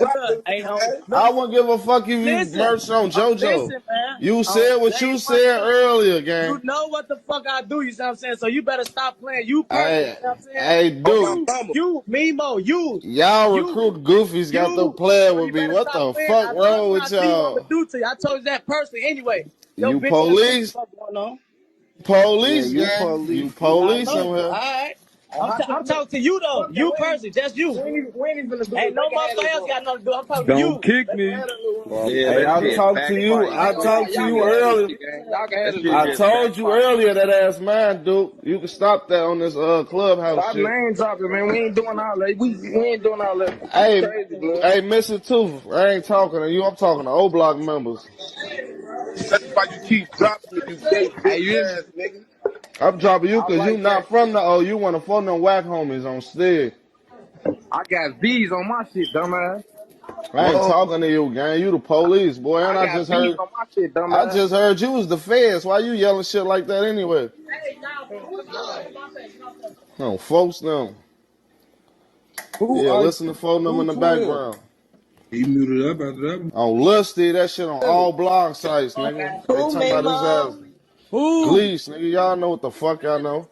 Hey, I wouldn't give a fuck if you merged on JoJo. Listen, man. You said what you said earlier, gang. You know what the fuck I do, you know what I'm saying? So you better stop playing. You personally, you know what I'm saying? Hey, dude. You, Memo, Y'all recruit goofies got them playing with me. What the fuck wrong with y'all? I told you that personally anyway. You police? Police, Yeah, gang. You police on here. All right. I'm talking to you though. You personally, just you. Ain't no motherfucker else got nothing to do. I'm talking to you. Don't kick me. Hey, I talked to you. I talked to you earlier. I told you earlier that ass man, dude. You can stop that on this Clubhouse Stop shit. name dropping, man. We ain't doing all that. We ain't doing all that. Hey, Mr. Tooth, I ain't talking to you. I'm talking to O-Block members. That's why you keep dropping me, you gay bitch ass nigga. I'm dropping you because you not from the O. You want to phone them whack homies on stage. I got V's on my shit, dumbass. I ain't talking to you, gang. You the police, boy. And I just heard. on my shit, I just heard you was the feds. Why you yelling shit like that anyway? No, folks, them. Yeah, listen to phone them in the background. He muted up after that. On Lusty, that shit on all blog sites, nigga. They talking about his ass. Gleese, nigga. Y'all know what the fuck y'all know.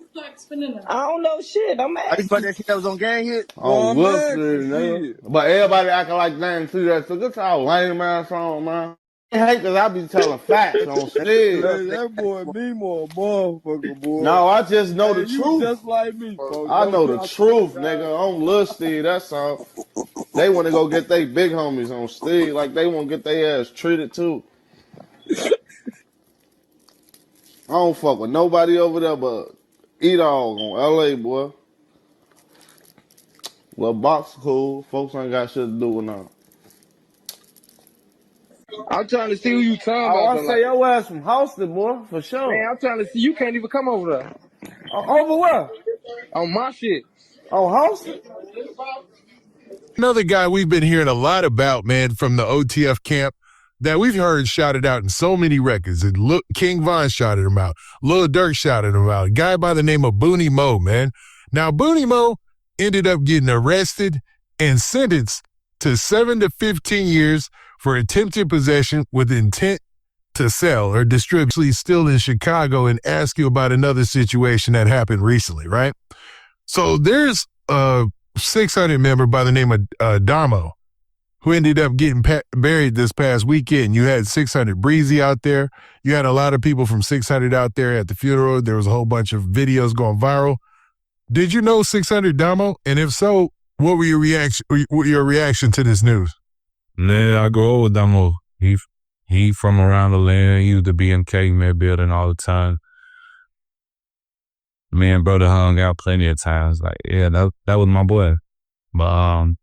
I don't know shit. I'm I just thought that shit that was on gang hit. On Lusty, nigga. But everybody acting like they ain't see that. So get y'all lame ass song, man. I hate because I be telling facts on stage. That boy Memo a motherfucker, boy. No, I just know the you truth. Just like me, folks. I know the truth, nigga. On Lil Steve, that's all. They want to go get they big homies on Steve. Like they want to get their ass treated too. I don't fuck with nobody over there but E-Dog on LA, boy. Well, box cool. Folks ain't got shit to do with now. I'm trying to see who you talking about. I say your ass from Houston, boy, for sure. Man, I'm trying to see. You can't even come over there. Over where? On my shit. On Houston? Another guy we've been hearing a lot about, man, from the OTF camp that we've heard shouted out in so many records. And look, King Von shouted him out. Lil Durk shouted him out. A guy by the name of Booney Mo, man. Now, Booney Mo ended up getting arrested and sentenced to 7 to 15 years for attempted possession with intent to sell or distribute. He's still in Chicago and ask you about another situation that happened recently, right? So there's a 600 member by the name of Dammo who ended up getting buried this past weekend. You had 600 Breezy out there. You had a lot of people from 600 out there at the funeral. There was a whole bunch of videos going viral. Did you know 600 Dammo? And if so, what were your reaction to this news? Nah, I go with Dammo. He from around the land. He used to be in Caveman building all the time. Me and brother hung out plenty of times. Like, yeah, that was my boy. But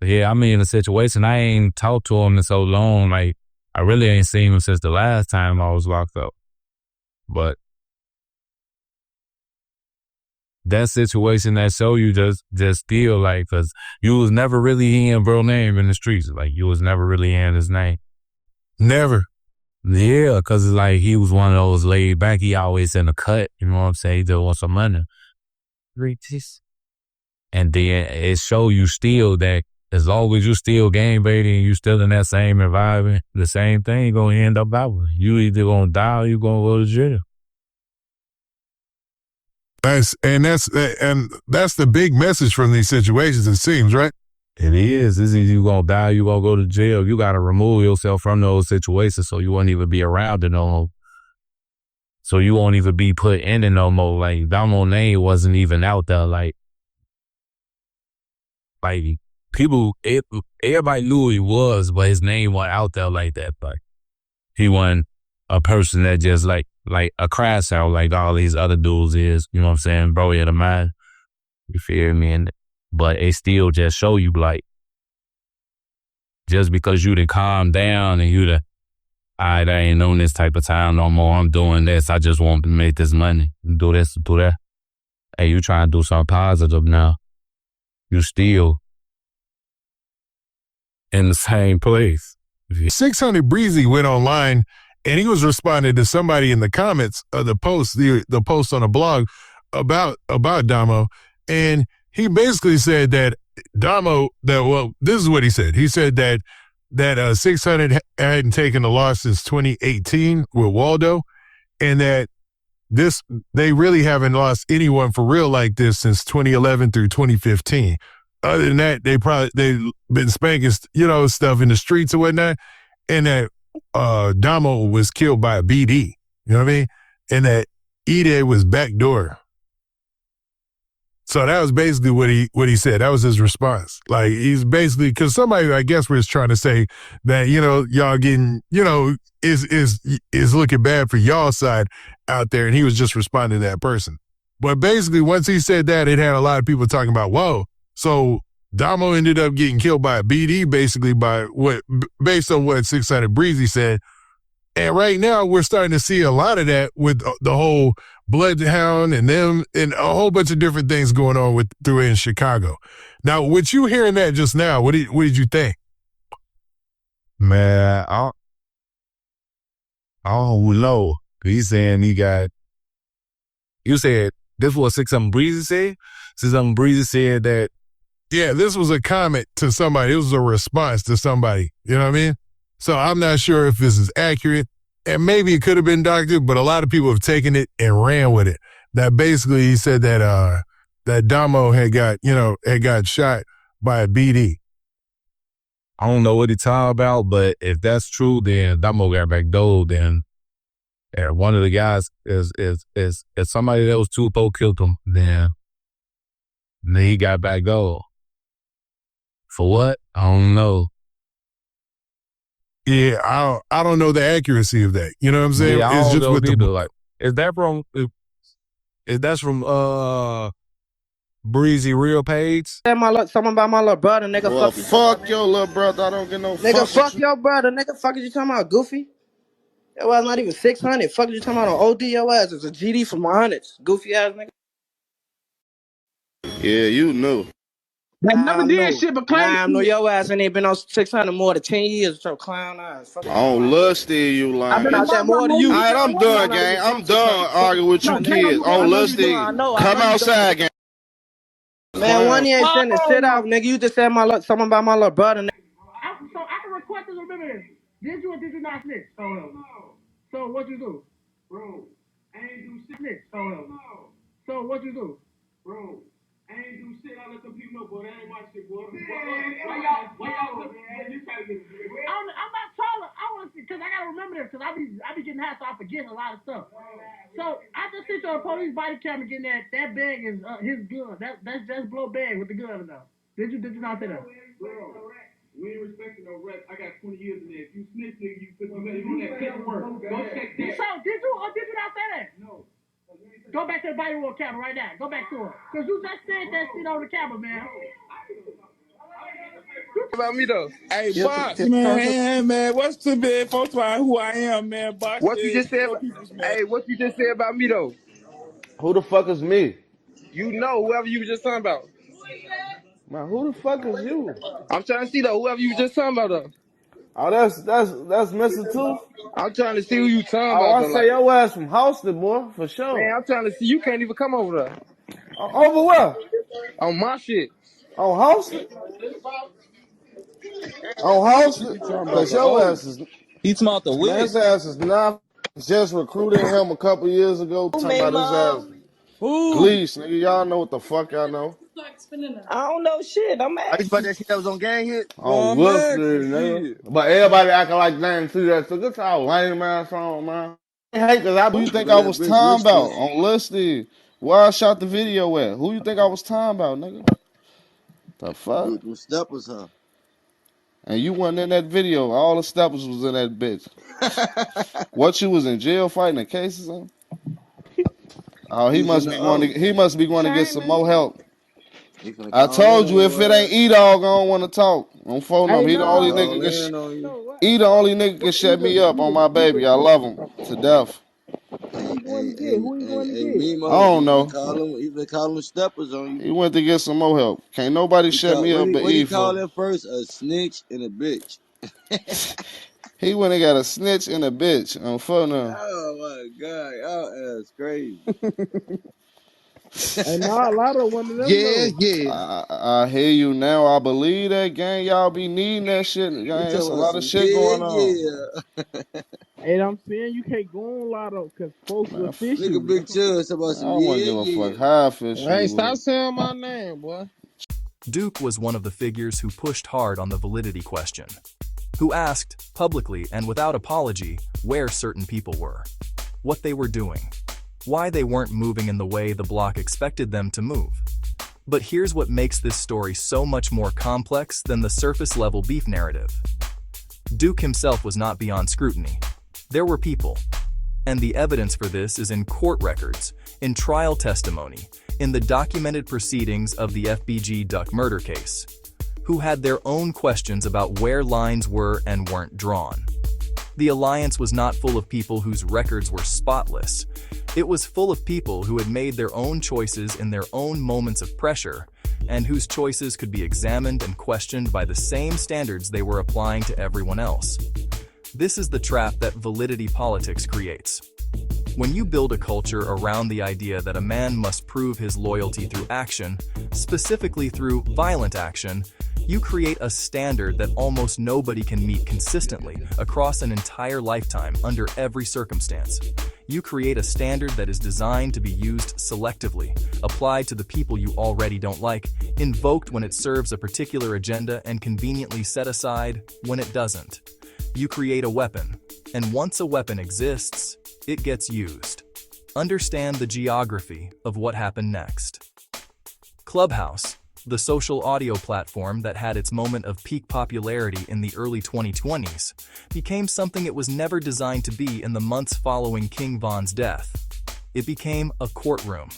Yeah, I mean, in the situation, I ain't talked to him in so long. Like, I really ain't seen him since the last time I was locked up. But that situation that show you just feel like, cause you was never really hearing bro name in the streets. Like, you was never really hearing his name. Never. Yeah, cause it's like he was one of those laid back. He always in the cut. You know what I'm saying? He just wants some money. And then it show you still that as long as you still game baiting, you still in that same environment, the same thing gonna end up out. You either gonna die or you gonna go to jail. That's the big message from these situations, it seems, right? It is. It's either you gonna die, you gonna go to jail. You gotta remove yourself from those situations so you won't even be around it no more. So you won't even be put in it no more. Like, Dammo name wasn't even out there. Like people, everybody knew who he was, but his name wasn't out there like that. Like, he wasn't a person that just like a crash out like all these other dudes is. You know what I'm saying? Bro, you had a mind. You feel me? But it still just show you, like, just because you done calm down and you done, I ain't on this type of time no more. I'm doing this. I just want to make this money. Do this, do that. Hey, you trying to do something positive now. You still in the same place. 600 Breezy went online and he was responding to somebody in the comments of the post, the post on a blog about Dammo. And he basically said that Dammo, this is what he said. He said that 600 hadn't taken a loss since 2018 with Waldo, and that they really haven't lost anyone for real like this since 2011 through 2015. Other than that, they've been spanking, stuff in the streets or whatnot, and that Dammo was killed by a BD. You know what I mean? And that Ide was backdoor. So that was basically what he said. That was his response. Like, he's basically, because somebody, I guess, was trying to say that, y'all getting, is looking bad for y'all side out there, and he was just responding to that person. But basically, once he said that, it had a lot of people talking about, whoa, so Dammo ended up getting killed by a BD, basically based on what 600 Breezy said. And right now, we're starting to see a lot of that with the whole Bloodhound and them and a whole bunch of different things going on through in Chicago. Now, with you hearing that just now, what did you think? Man, I don't know. He's saying you said this was 600 Breezy said? 600 Breezy said that. Yeah, this was a comment to somebody. It was a response to somebody. You know what I mean? So I'm not sure if this is accurate, and maybe it could have been doctored, but a lot of people have taken it and ran with it. That basically he said that Dammo had got shot by a BD. I don't know what he's talking about, but if that's true, then Dammo got backdoored. Then one of the guys is somebody that was too poor killed him. Then he got backdoored. For what? I don't know. Yeah, I don't know the accuracy of that. You know what I'm saying? Yeah, it's just with the like, is that from Breezy real page? Someone by my little brother, nigga. Well, fuck your little brother. I don't get no Nigga, fuck fuck your brother, nigga. Fuck is you talking about, Goofy? Your ass not even 600. Fuck is you talking about on OD? Your ass is a GD from 100s. Goofy ass nigga. Yeah, you knew. I never did shit but claim. I know your ass ain't been on 600 more than 10 years with your clown ass. Fuck I don't love Steve, you lying. I've been out there more than you. All right, I'm done, gang. I'm done arguing with you kids. On love Steve. Come outside, gang. Man, one year ain't sending shit out, nigga. You just said someone about my little brother, nigga. So I can request this. Remember this. Did you or did you not snitch? Oh, no. So what you do? Bro, I ain't do shit. Snitch. Oh, no. So what you do? Bro, I ain't do shit. I let them people know, boy. That ain't my shit, boy. Why y'all you trying to get I'm not trying to. I want to see, because I got to remember this, because I be getting high, so I forget a lot of stuff. So I just see your police body camera getting that bag is his gun. That's just blow bag with the gun in there. Did you not say that? Bro, we ain't respecting no rep. I got 20 years in there. If you snitch, nigga, you on that paperwork. Go check that. So did you or did you not say that? No. Go back to the body world camera right now. Go back to it. Because you just said that shit on the camera, man. About me though. Hey, Box, man, what's too big for who I am, man? Box What you is just said? people's man. Hey, what you just said about me though? Who the fuck is me? You know whoever you was just talking about. Man, who the fuck is you? I'm trying to see though whoever you was just talking about though. Oh, that's Mr. Tooth. I'm trying to see who you talking Oh, about I though. say Like, your ass from Houston, boy, for man, sure. I'm trying to see. You can't even come over there. Over where? On my shit. On Houston? On Houston? Cause your ass is. He talking about the Man, his ass is not just recruiting him a couple years ago. Talking about his ass. Gleese, nigga, y'all know what the fuck y'all know. I don't know shit. I'm asking. About that shit that was on gang hit? On Wilson, nigga. But everybody acting like they ain't see that. So this how lame ass song, man. I hate that. Who you think I was talking about on Listed? Where I shot the video at? Who you think I was talking about, nigga? The fuck? Them steppers, huh? And you wasn't in that video. All the steppers was in that bitch. What, you was in jail fighting a case or something? Oh, he must be going to. He must be going to get some more help. I told you if it ain't E-Dog, I don't want to talk. On phone number, he the only nigga can. He the only nigga can shut me up on my baby. I love him to death. Hey, Memo, I don't know. He been calling steppers on you. He went to get some more help. Can't nobody shut me up but What he E called for. that first? A snitch and a bitch. He went and got a snitch and a bitch on phone number. Oh my God, y'all ass crazy. And now a lot of one of them Yeah. I hear you now. I believe that, gang. Y'all be needing that shit. Gang, it's a lot of shit going on. Yeah. And I'm saying you can't go on Lotto because folks will fish you. Nigga Big Chuz about I some don't want to give a fuck how I fish Hey, you. stop saying my name, boy. Duke was one of the figures who pushed hard on the validity question, who asked, publicly and without apology, where certain people were, what they were doing, why they weren't moving in the way the block expected them to move. But here's what makes this story so much more complex than the surface-level beef narrative. Duke himself was not beyond scrutiny. There were people, and the evidence for this is in court records, in trial testimony, in the documented proceedings of the FBG Duck murder case, who had their own questions about where lines were and weren't drawn. The alliance was not full of people whose records were spotless. It was full of people who had made their own choices in their own moments of pressure, and whose choices could be examined and questioned by the same standards they were applying to everyone else. This is the trap that validity politics creates. When you build a culture around the idea that a man must prove his loyalty through action, specifically through violent action, you create a standard that almost nobody can meet consistently across an entire lifetime under every circumstance. You create a standard that is designed to be used selectively, applied to the people you already don't like, invoked when it serves a particular agenda, and conveniently set aside when it doesn't. You create a weapon, and once a weapon exists, it gets used. Understand the geography of what happened next. Clubhouse, the social audio platform that had its moment of peak popularity in the early 2020s, became something it was never designed to be in the months following King Von's death. It became a courtroom,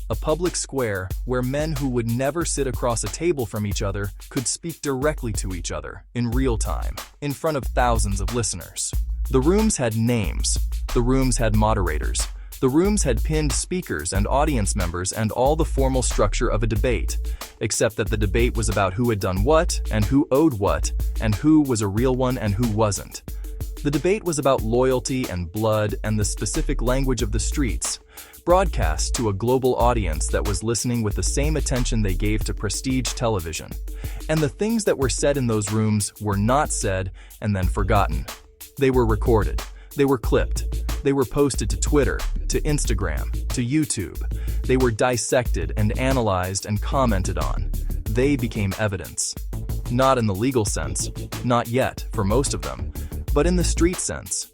a public square where men who would never sit across a table from each other could speak directly to each other in real time, in front of thousands of listeners. The rooms had names, the rooms had moderators, the rooms had pinned speakers and audience members and all the formal structure of a debate, except that the debate was about who had done what, and who owed what, and who was a real one and who wasn't. The debate was about loyalty and blood and the specific language of the streets, broadcast to a global audience that was listening with the same attention they gave to prestige television. And the things that were said in those rooms were not said and then forgotten. They were recorded. They were clipped. They were posted to Twitter, to Instagram, to YouTube. They were dissected and analyzed and commented on. They became evidence. Not in the legal sense, not yet for most of them, but in the street sense.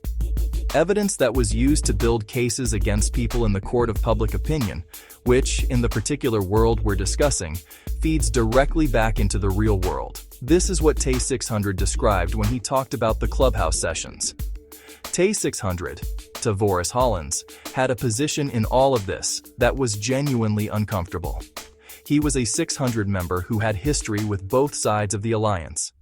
Evidence that was used to build cases against people in the court of public opinion, which, in the particular world we're discussing, feeds directly back into the real world. This is what Tay600 described when he talked about the Clubhouse sessions. Tay600, Tavoris Hollins, had a position in all of this that was genuinely uncomfortable. He was a 600 member who had history with both sides of the alliance.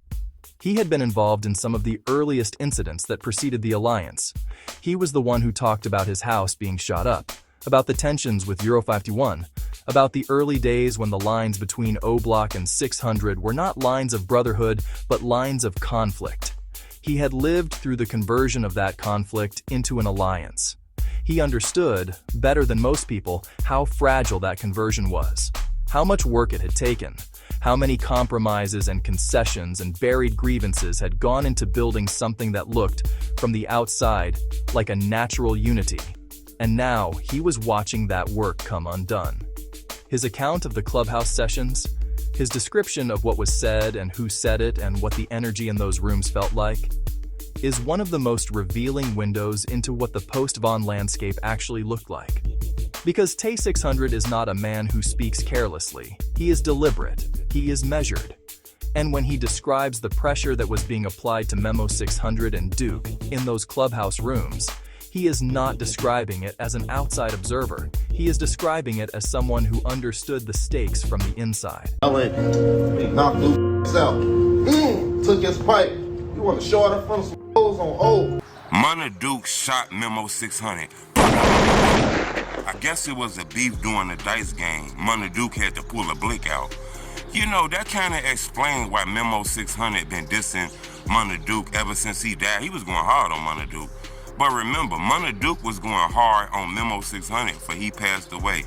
He had been involved in some of the earliest incidents that preceded the alliance. He was the one who talked about his house being shot up, about the tensions with Euro 51, about the early days when the lines between O Block and 600 were not lines of brotherhood, but lines of conflict. He had lived through the conversion of that conflict into an alliance. He understood, better than most people, how fragile that conversion was, how much work it had taken, how many compromises and concessions and buried grievances had gone into building something that looked, from the outside, like a natural unity. And now he was watching that work come undone. His account of the Clubhouse sessions, his description of what was said and who said it and what the energy in those rooms felt like, is one of the most revealing windows into what the post-Von landscape actually looked like. Because Tay 600 is not a man who speaks carelessly. He is deliberate. He is measured. And when he describes the pressure that was being applied to Memo600 and Duke in those Clubhouse rooms, he is not describing it as an outside observer. He is describing it as someone who understood the stakes from the inside. I went, knocked Duke out. Took his pipe. You want to show it in front of some hoes on old. Munna Duke shot Memo600. I guess it was a beef during the dice game. Munna Duke had to pull a blick out. You know, that kind of explained why Memo600 been dissing Munna Duke ever since he died. He was going hard on Munna Duke. But remember, Munna Duke was going hard on Memo600 for he passed away.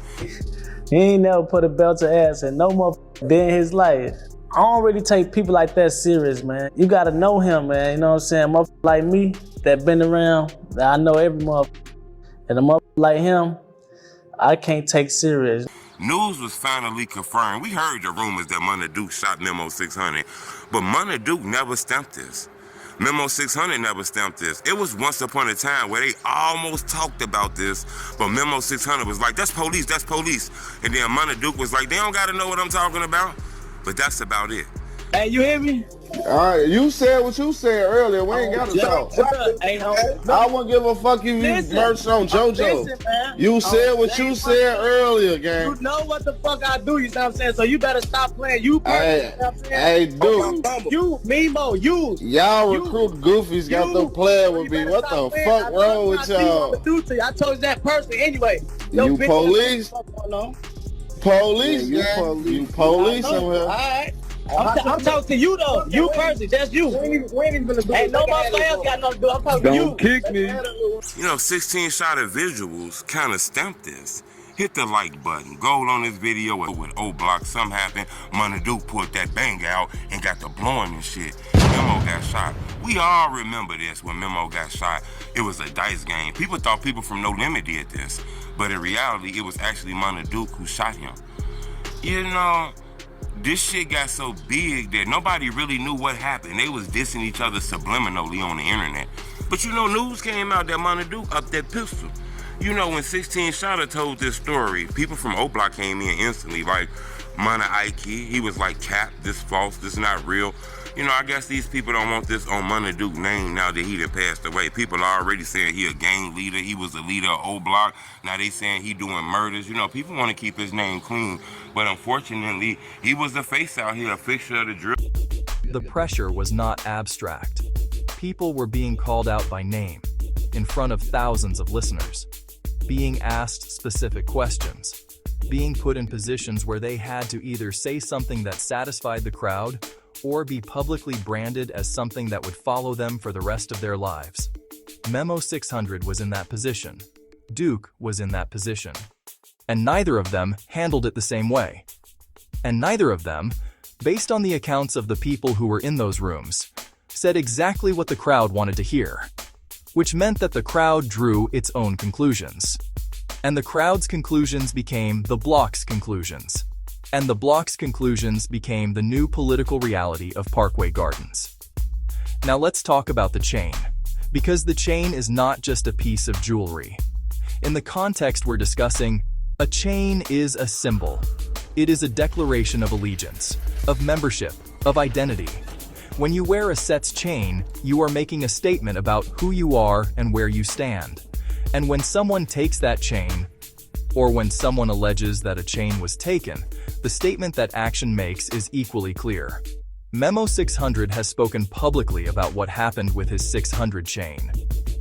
He ain't never put a belt to ass and no motherfucker day in his life. I don't really take people like that serious, man. You gotta know him, man. You know what I'm saying? Motherfucker like me that been around, I know every motherfucker. And a motherfucker like him, I can't take serious. News was finally confirmed. We heard the rumors that Munna Duke shot Memo600, but Munna Duke never stamped this. Memo600 never stamped this. It was once upon a time where they almost talked about this, but Memo600 was like, that's police, that's police. And then Munna Duke was like, they don't gotta know what I'm talking about. But that's about it. Hey, you hear me? All right, you said what you said earlier. We ain't got to talk. Hey, I wouldn't give a fuck if you merged on JoJo. Listen, man. You said what you said earlier, gang. You know what the fuck I do, you know what I'm saying? So you better stop playing. You play, you know what I'm saying? Hey, dude. You, Memo, you. Y'all recruit goofies got them playing with me. What the fuck wrong with y'all? I told you that person anyway. You police? Police, gang. You police over here. All right. I'm talking to you though. You person, that's you. Ain't no motherfucker else got nothing to do. I'm talking to you. Don't kick me. You know, 16 Shotter Visuals kind of stamped this. Hit the like button. Goal on this video with O Block. Something happened. Munna Duke pulled that bang out and got the blowing and shit. Memo got shot. We all remember this when Memo got shot. It was a dice game. People thought people from No Limit did this. But in reality, it was actually Munna Duke who shot him. You know, this shit got so big that nobody really knew what happened. They was dissing each other subliminally on the internet. But you know, news came out that Munna Duke upped that pistol. You know, when 16 Shotter told this story, people from O Block came in instantly, like Munna Ike. He was like, Cap, this false, this not real. You know, I guess these people don't want this on Munna Duke name now that he done passed away. People are already saying he a gang leader. He was the leader of O Block. Now they saying he doing murders. You know, people want to keep his name clean. But unfortunately, he was the face out here, a fixture of the drill. The pressure was not abstract. People were being called out by name, in front of thousands of listeners, being asked specific questions, being put in positions where they had to either say something that satisfied the crowd or be publicly branded as something that would follow them for the rest of their lives. Memo600 was in that position. Duke was in that position. And neither of them handled it the same way. And neither of them, based on the accounts of the people who were in those rooms, said exactly what the crowd wanted to hear, which meant that the crowd drew its own conclusions. And the crowd's conclusions became the block's conclusions. And the block's conclusions became the new political reality of Parkway Gardens. Now let's talk about the chain, because the chain is not just a piece of jewelry. In the context we're discussing, a chain is a symbol. It is a declaration of allegiance, of membership, of identity. When you wear a set's chain, you are making a statement about who you are and where you stand. And when someone takes that chain, or when someone alleges that a chain was taken, The statement that action makes is equally clear. Memo600 has spoken publicly about what happened with his 600 chain.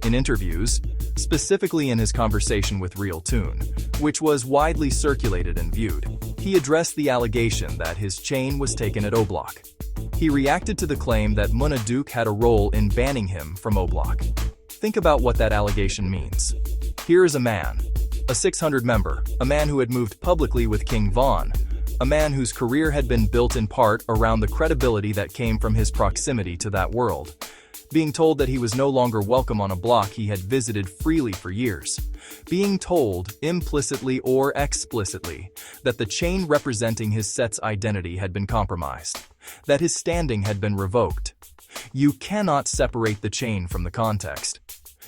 In interviews, specifically in his conversation with Real Tune, which was widely circulated and viewed, he addressed the allegation that his chain was taken at O-Block. He reacted to the claim that Munna Duke had a role in banning him from O-Block. Think about what that allegation means. Here is a man, a 600 member, a man who had moved publicly with King Von, a man whose career had been built in part around the credibility that came from his proximity to that world, being told that he was no longer welcome on a block he had visited freely for years, being told, implicitly or explicitly, that the chain representing his set's identity had been compromised, that his standing had been revoked. You cannot separate the chain from the context.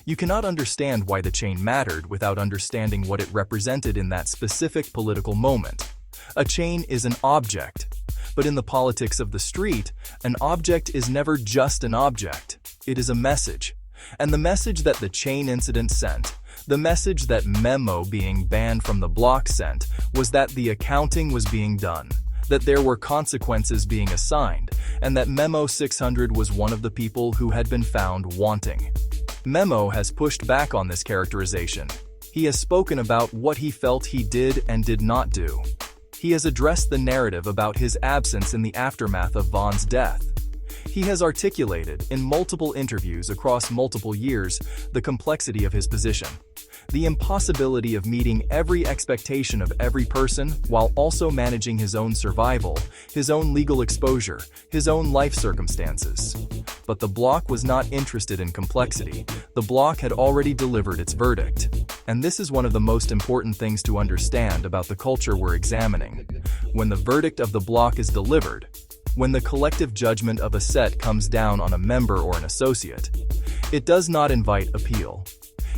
You cannot understand why the chain mattered without understanding what it represented in that specific political moment. A chain is an object, but in the politics of the street, an object is never just an object. It is a message. And the message that the chain incident sent, the message that Memo being banned from the block sent, was that the accounting was being done, that there were consequences being assigned, and that Memo600 was one of the people who had been found wanting. Memo has pushed back on this characterization. He has spoken about what he felt he did and did not do. He has addressed the narrative about his absence in the aftermath of Von's death. He has articulated, in multiple interviews across multiple years, the complexity of his position, the impossibility of meeting every expectation of every person while also managing his own survival, his own legal exposure, his own life circumstances. But the block was not interested in complexity. The block had already delivered its verdict. And this is one of the most important things to understand about the culture we're examining. When the verdict of the block is delivered, when the collective judgment of a set comes down on a member or an associate, it does not invite appeal.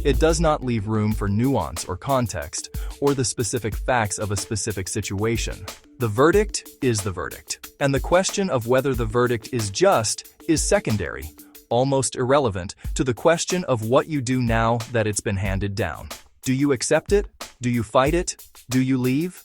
It does not leave room for nuance or context, or the specific facts of a specific situation. The verdict is the verdict, and the question of whether the verdict is just is secondary, almost irrelevant, to the question of what you do now that it's been handed down. Do you accept it? Do you fight it? Do you leave?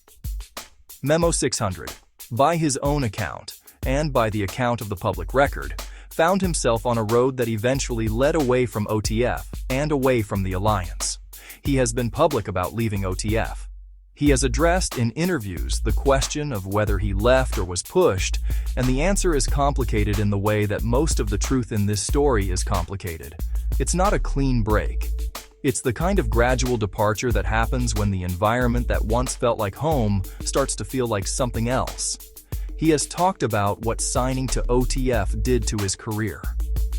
Memo600, by his own account, and by the account of the public record, found himself on a road that eventually led away from OTF and away from the alliance. He has been public about leaving OTF. He has addressed in interviews the question of whether he left or was pushed, and the answer is complicated in the way that most of the truth in this story is complicated. It's not a clean break. It's the kind of gradual departure that happens when the environment that once felt like home starts to feel like something else. He has talked about what signing to OTF did to his career,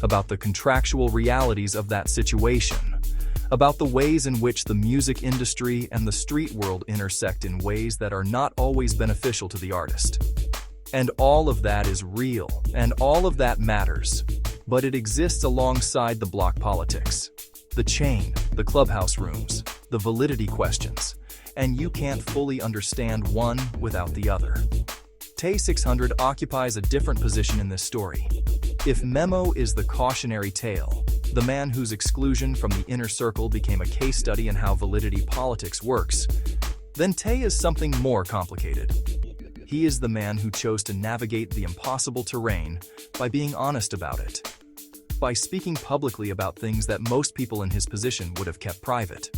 about the contractual realities of that situation, about the ways in which the music industry and the street world intersect in ways that are not always beneficial to the artist. And all of that is real, and all of that matters, but it exists alongside the block politics, the chain, the clubhouse rooms, the validity questions, and you can't fully understand one without the other. Tay600 occupies a different position in this story. If Memo is the cautionary tale, the man whose exclusion from the inner circle became a case study in how validity politics works, then Tay is something more complicated. He is the man who chose to navigate the impossible terrain by being honest about it, by speaking publicly about things that most people in his position would have kept private.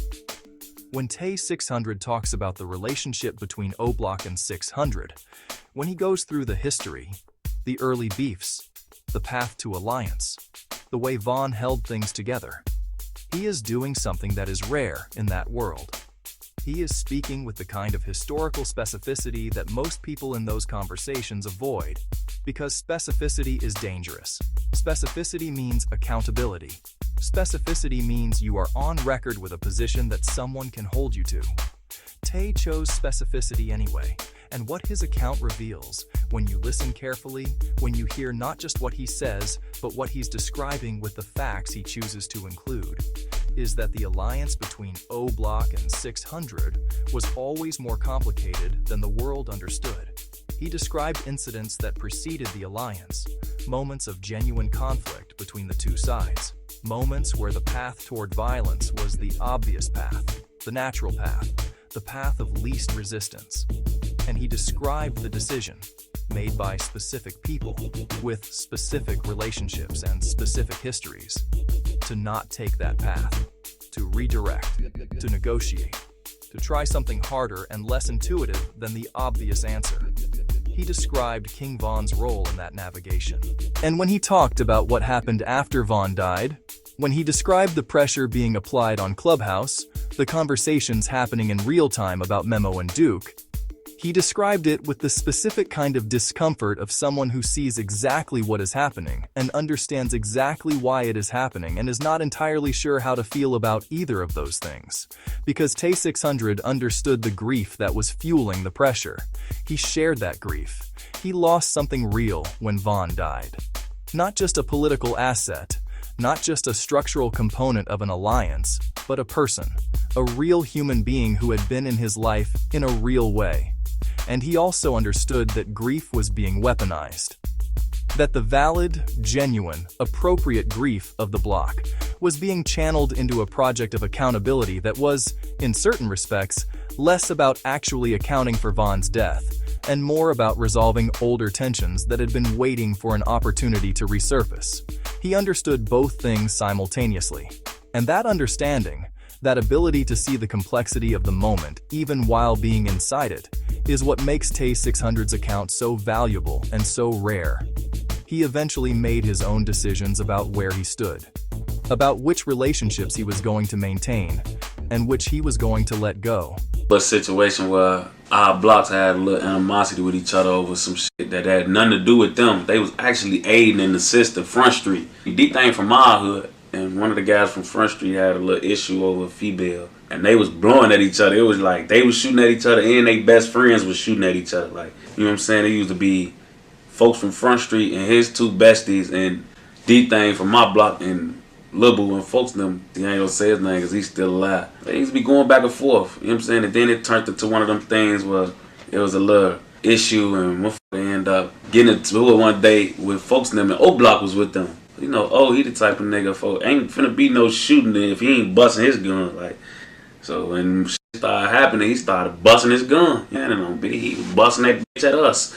When Tay600 talks about the relationship between O-Block and 600, when he goes through the history, the early beefs, the path to alliance, the way Von held things together, he is doing something that is rare in that world. He is speaking with the kind of historical specificity that most people in those conversations avoid, because specificity is dangerous. Specificity means accountability. Specificity means you are on record with a position that someone can hold you to. Tay chose specificity anyway, and what his account reveals, when you listen carefully, when you hear not just what he says, but what he's describing with the facts he chooses to include, is that the alliance between O-Block and 600 was always more complicated than the world understood. He described incidents that preceded the alliance, moments of genuine conflict between the two sides, moments where the path toward violence was the obvious path, the natural path, the path of least resistance. and he described the decision made by specific people with specific relationships and specific histories to not take that path, to redirect, to negotiate, to try something harder and less intuitive than the obvious answer. He described King Von's role in that navigation. And when he talked about what happened after Von died, when he described the pressure being applied on Clubhouse, the conversations happening in real time about Memo and Duke, he described it with the specific kind of discomfort of someone who sees exactly what is happening and understands exactly why it is happening and is not entirely sure how to feel about either of those things. Because Tay600 understood the grief that was fueling the pressure. He shared that grief. He lost something real when Von died. Not just a political asset, not just a structural component of an alliance, but a person, a real human being who had been in his life in a real way. And he also understood that grief was being weaponized. That the valid, genuine, appropriate grief of the block was being channeled into a project of accountability that was, in certain respects, less about actually accounting for Von's death and more about resolving older tensions that had been waiting for an opportunity to resurface. He understood both things simultaneously. And that understanding, that ability to see the complexity of the moment even while being inside it, is what makes Tay600's account so valuable and so rare. He eventually made his own decisions about where he stood, about which relationships he was going to maintain, and which he was going to let go. But situation where our blocks had a little animosity with each other over some shit that had nothing to do with them. They was actually aiding in the system, Front Street. DThang from my hood, and one of the guys from Front Street had a little issue over a female. And they was blowing at each other. It was like they was shooting at each other and they best friends was shooting at each other. Like, you know what I'm saying? They used to be folks from Front Street and his two besties and DThang from my block and Lil Boo and folks them. He ain't gonna say his name because he's still alive. They used to be going back and forth. You know what I'm saying? And then it turned into one of them things where it was a little issue and they end up getting into it one day with folks them and O Block was with them. You know, he the type of nigga for ain't finna be no shooting if he ain't busting his gun. Like, so when shit started happening, he started busting his gun. Yeah, he was busting that bitch at us.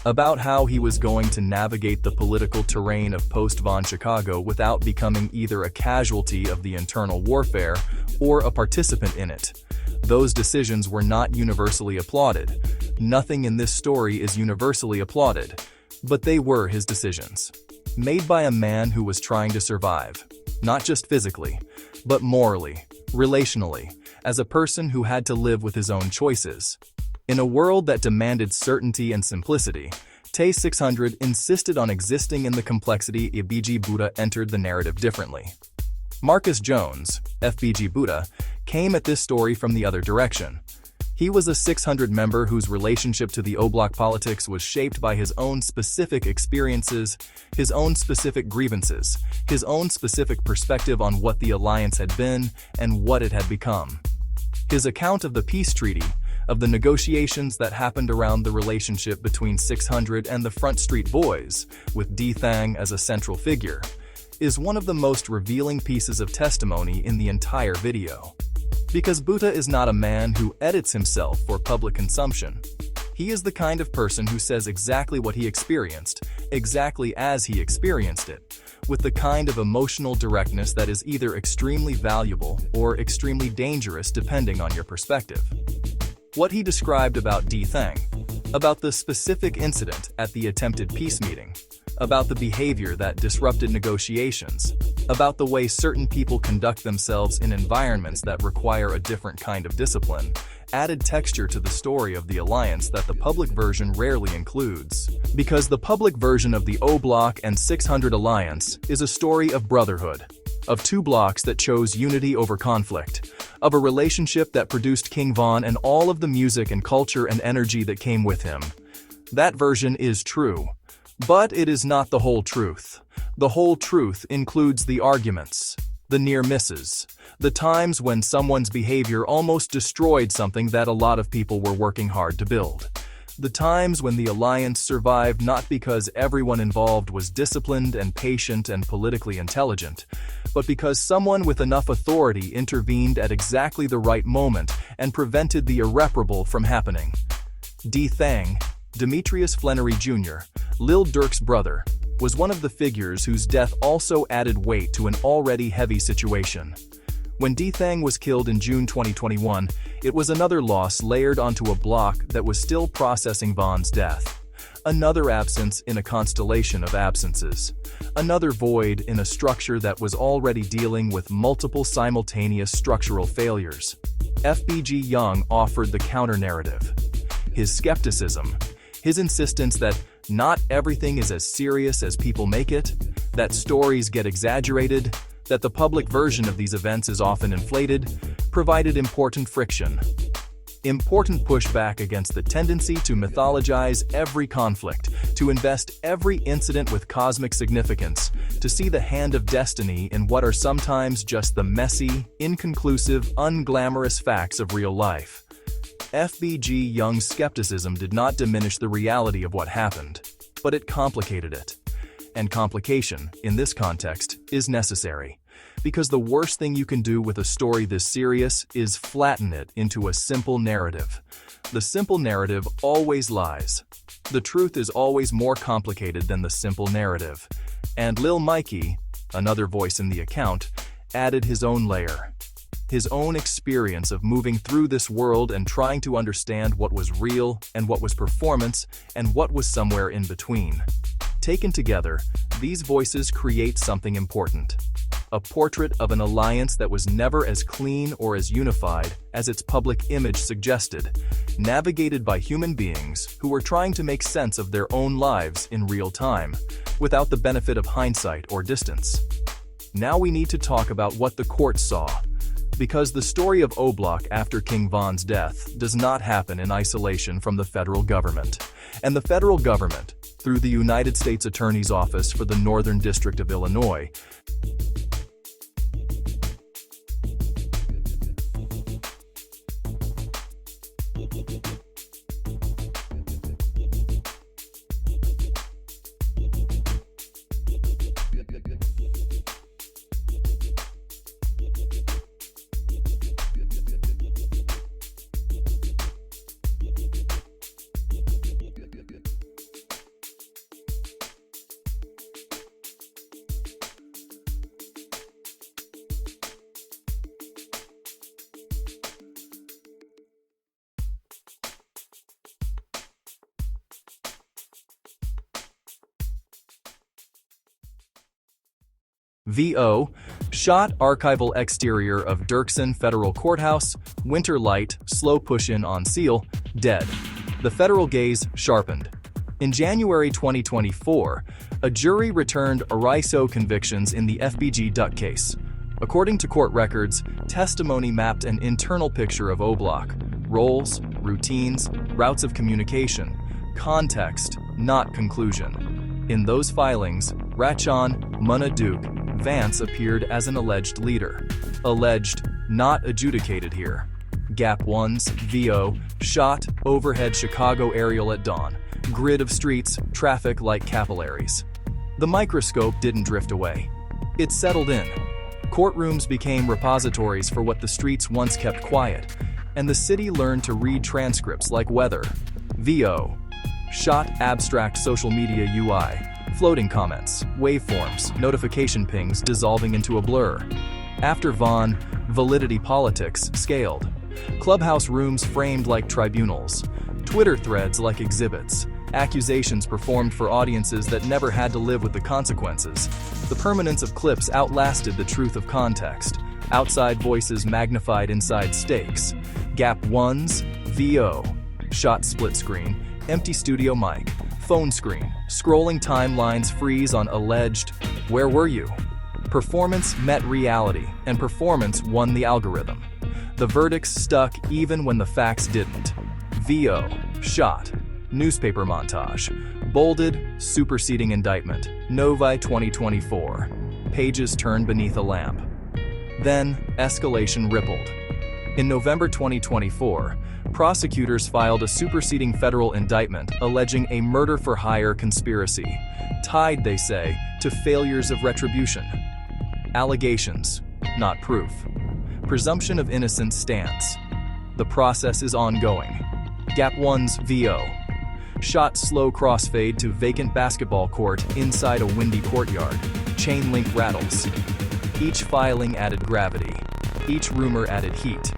About how he was going to navigate the political terrain of post-Von Chicago without becoming either a casualty of the internal warfare or a participant in it. Those decisions were not universally applauded. Nothing in this story is universally applauded, but they were his decisions. Made by a man who was trying to survive, not just physically, but morally, relationally, as a person who had to live with his own choices. In a world that demanded certainty and simplicity, Tay600 insisted on existing in the complexity. FBG Butta entered the narrative differently. Marcus Jones, FBG Butta, came at this story from the other direction. He was a 600 member whose relationship to the O-Block politics was shaped by his own specific experiences, his own specific grievances, his own specific perspective on what the alliance had been and what it had become. His account of the peace treaty, of the negotiations that happened around the relationship between 600 and the Front Street Boys, with DThang as a central figure, is one of the most revealing pieces of testimony in the entire video. Because Butta is not a man who edits himself for public consumption. He is the kind of person who says exactly what he experienced, exactly as he experienced it, with the kind of emotional directness that is either extremely valuable or extremely dangerous depending on your perspective. What he described about DThang, about the specific incident at the attempted peace meeting, about the behavior that disrupted negotiations, about the way certain people conduct themselves in environments that require a different kind of discipline, added texture to the story of the alliance that the public version rarely includes. Because the public version of the O-Block and 600 alliance is a story of brotherhood, of two blocks that chose unity over conflict, of a relationship that produced King Von and all of the music and culture and energy that came with him. That version is true. But it is not the whole truth. The whole truth includes the arguments, the near misses, the times when someone's behavior almost destroyed something that a lot of people were working hard to build. The times when the alliance survived not because everyone involved was disciplined and patient and politically intelligent, but because someone with enough authority intervened at exactly the right moment and prevented the irreparable from happening. DThang, Demetrius Flannery Jr., Lil Durk's brother, was one of the figures whose death also added weight to an already heavy situation. When DThang was killed in June 2021, it was another loss layered onto a block that was still processing Von's death. Another absence in a constellation of absences. Another void in a structure that was already dealing with multiple simultaneous structural failures. FBG Young offered the counter-narrative. His skepticism, his insistence that not everything is as serious as people make it, that stories get exaggerated, that the public version of these events is often inflated, provided important friction. Important pushback against the tendency to mythologize every conflict, to invest every incident with cosmic significance, to see the hand of destiny in what are sometimes just the messy, inconclusive, unglamorous facts of real life. FBG Young's skepticism did not diminish the reality of what happened, but it complicated it. And complication, in this context, is necessary. Because the worst thing you can do with a story this serious is flatten it into a simple narrative. The simple narrative always lies. The truth is always more complicated than the simple narrative. And Lil Mikey, another voice in the account, added his own layer. His own experience of moving through this world and trying to understand what was real and what was performance and what was somewhere in between. Taken together, these voices create something important. A portrait of an alliance that was never as clean or as unified as its public image suggested, navigated by human beings who were trying to make sense of their own lives in real time, without the benefit of hindsight or distance. Now we need to talk about what the court saw, because the story of O-Block after King Von's death does not happen in isolation from the federal government. And the federal government, through the United States Attorney's Office for the Northern District of Illinois, VO, shot archival exterior of Dirksen Federal Courthouse, winter light, slow push-in on seal, dead. The federal gaze sharpened. In January 2024, a jury returned Ariso convictions in the FBG Duck case. According to court records, testimony mapped an internal picture of O-Block, roles, routines, routes of communication, context, not conclusion. In those filings, Rachon, Munna Duke, Vance appeared as an alleged leader. Alleged, not adjudicated here. Gap 1's VO, shot, overhead Chicago aerial at dawn. Grid of streets, traffic like capillaries. The microscope didn't drift away. It settled in. Courtrooms became repositories for what the streets once kept quiet, and the city learned to read transcripts like weather. VO, shot abstract social media UI. Floating comments, waveforms, notification pings dissolving into a blur. After Von, validity politics scaled. Clubhouse rooms framed like tribunals. Twitter threads like exhibits. Accusations performed for audiences that never had to live with the consequences. The permanence of clips outlasted the truth of context. Outside voices magnified inside stakes. Gap 1's VO, shot split screen, empty studio mic. Phone screen, scrolling timelines freeze on alleged, where were you? Performance met reality, and performance won the algorithm. The verdicts stuck even when the facts didn't. VO, shot, newspaper montage, bolded, superseding indictment, Novi 2024, pages turned beneath a lamp. Then, escalation rippled. In November 2024, prosecutors filed a superseding federal indictment alleging a murder-for-hire conspiracy, tied, they say, to failures of retribution. Allegations, not proof. Presumption of innocence stands. The process is ongoing. Gap 1's VO. Shot slow crossfade to vacant basketball court inside a windy courtyard. Chain link rattles. Each filing added gravity. Each rumor added heat.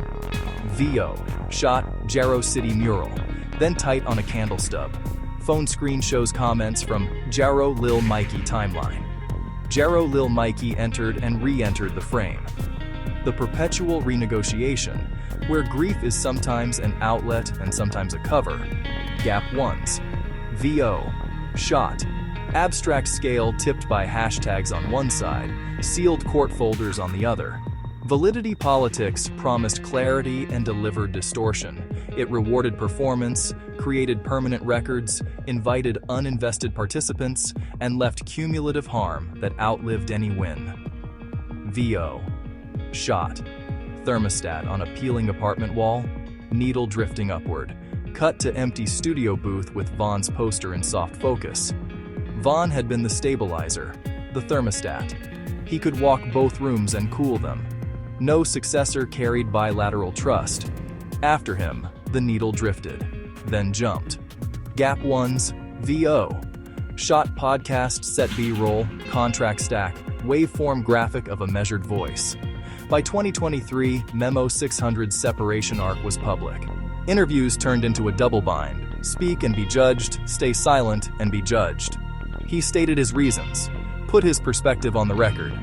VO. Shot Jarrow City mural. Then tight on a candle stub. Phone screen shows comments from Jarrow Lil Mikey timeline. Jarrow Lil Mikey entered and re-entered the frame. The perpetual renegotiation, where grief is sometimes an outlet and sometimes a cover. Gap 1's VO. Shot. Abstract scale tipped by hashtags on one side, sealed court folders on the other. Validity politics promised clarity and delivered distortion. It rewarded performance, created permanent records, invited uninvested participants, and left cumulative harm that outlived any win. VO. Shot. Thermostat on a peeling apartment wall, needle drifting upward. Cut to empty studio booth with Von's poster in soft focus. Von had been the stabilizer, the thermostat. He could walk both rooms and cool them. No successor carried bilateral trust. After him, the needle drifted, then jumped. Gap 1's VO. Shot podcast set B-roll, contract stack, waveform graphic of a measured voice. By 2023, Memo600's separation arc was public. Interviews turned into a double bind. Speak and be judged, stay silent and be judged. He stated his reasons, put his perspective on the record.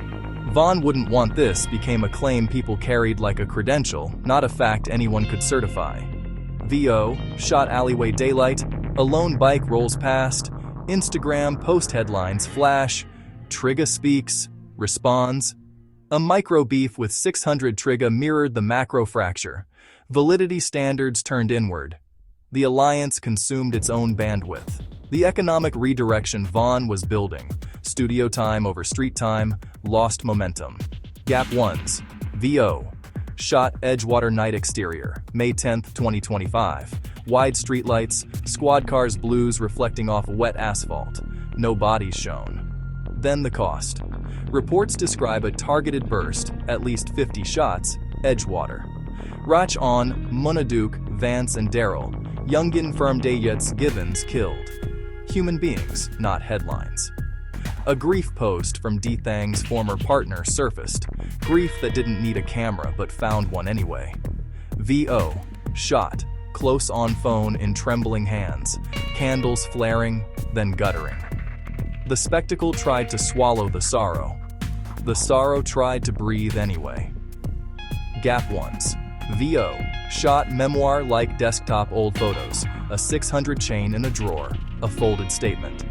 Von wouldn't want this became a claim people carried like a credential, not a fact anyone could certify. VO. Shot alleyway daylight, a lone bike rolls past, Instagram post headlines flash, Trigga speaks, responds. A micro beef with 600 Trigga mirrored the macro fracture. Validity standards turned inward. The alliance consumed its own bandwidth. The economic redirection Von was building, studio time over street time, lost momentum. Gap 1's VO. Shot Edgewater night exterior, May 10, 2025. Wide streetlights, squad cars blues reflecting off wet asphalt. No bodies shown. Then the cost. Reports describe a targeted burst, at least 50 shots, Edgewater. Rach on, Munna Duke, Vance and Daryl, Youngin firm Dayets Givens killed. Human beings, not headlines. A grief post from DThang's former partner surfaced. Grief that didn't need a camera but found one anyway. VO. Shot. Close on phone in trembling hands. Candles flaring, then guttering. The spectacle tried to swallow the sorrow. The sorrow tried to breathe anyway. Gap 1's VO. Shot memoir-like desktop old photos. A 600 chain in a drawer. A folded statement.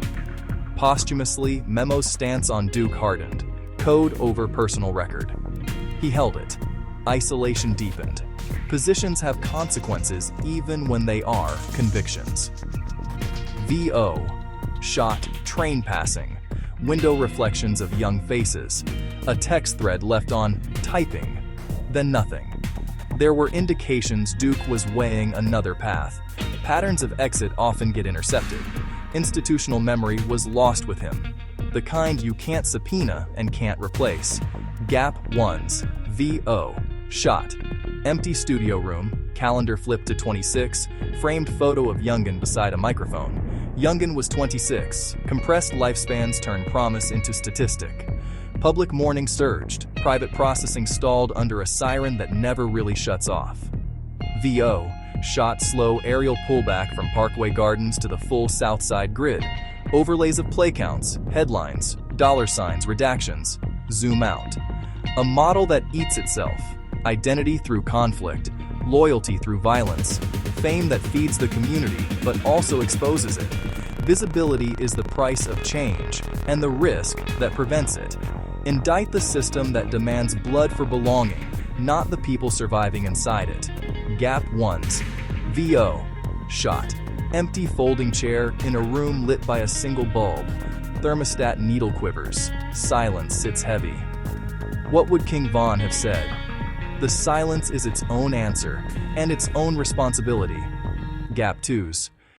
Posthumously, Memo's stance on Duke hardened. Code over personal record. He held it. Isolation deepened. Positions have consequences even when they are convictions. VO. Shot train passing. Window reflections of young faces. A text thread left on typing. Then nothing. There were indications Duke was weighing another path. Patterns of exit often get intercepted. Institutional memory was lost with him. The kind you can't subpoena and can't replace. Gap 1's VO. Shot. Empty studio room, calendar flipped to 26, framed photo of Youngin beside a microphone. Youngin was 26. Compressed lifespans turned promise into statistic. Public mourning surged. Private processing stalled under a siren that never really shuts off. VO. Shot slow aerial pullback from Parkway Gardens to the full South Side grid. Overlays of play counts, headlines, dollar signs, redactions. Zoom out. A model that eats itself. Identity through conflict. Loyalty through violence. Fame that feeds the community but also exposes it. Visibility is the price of change and the risk that prevents it. Indict the system that demands blood for belonging, not the people surviving inside it. Gap 1's VO. Shot. Empty folding chair in a room lit by a single bulb. Thermostat needle quivers. Silence sits heavy. What would King Von have said? The silence is its own answer and its own responsibility. Gap 2's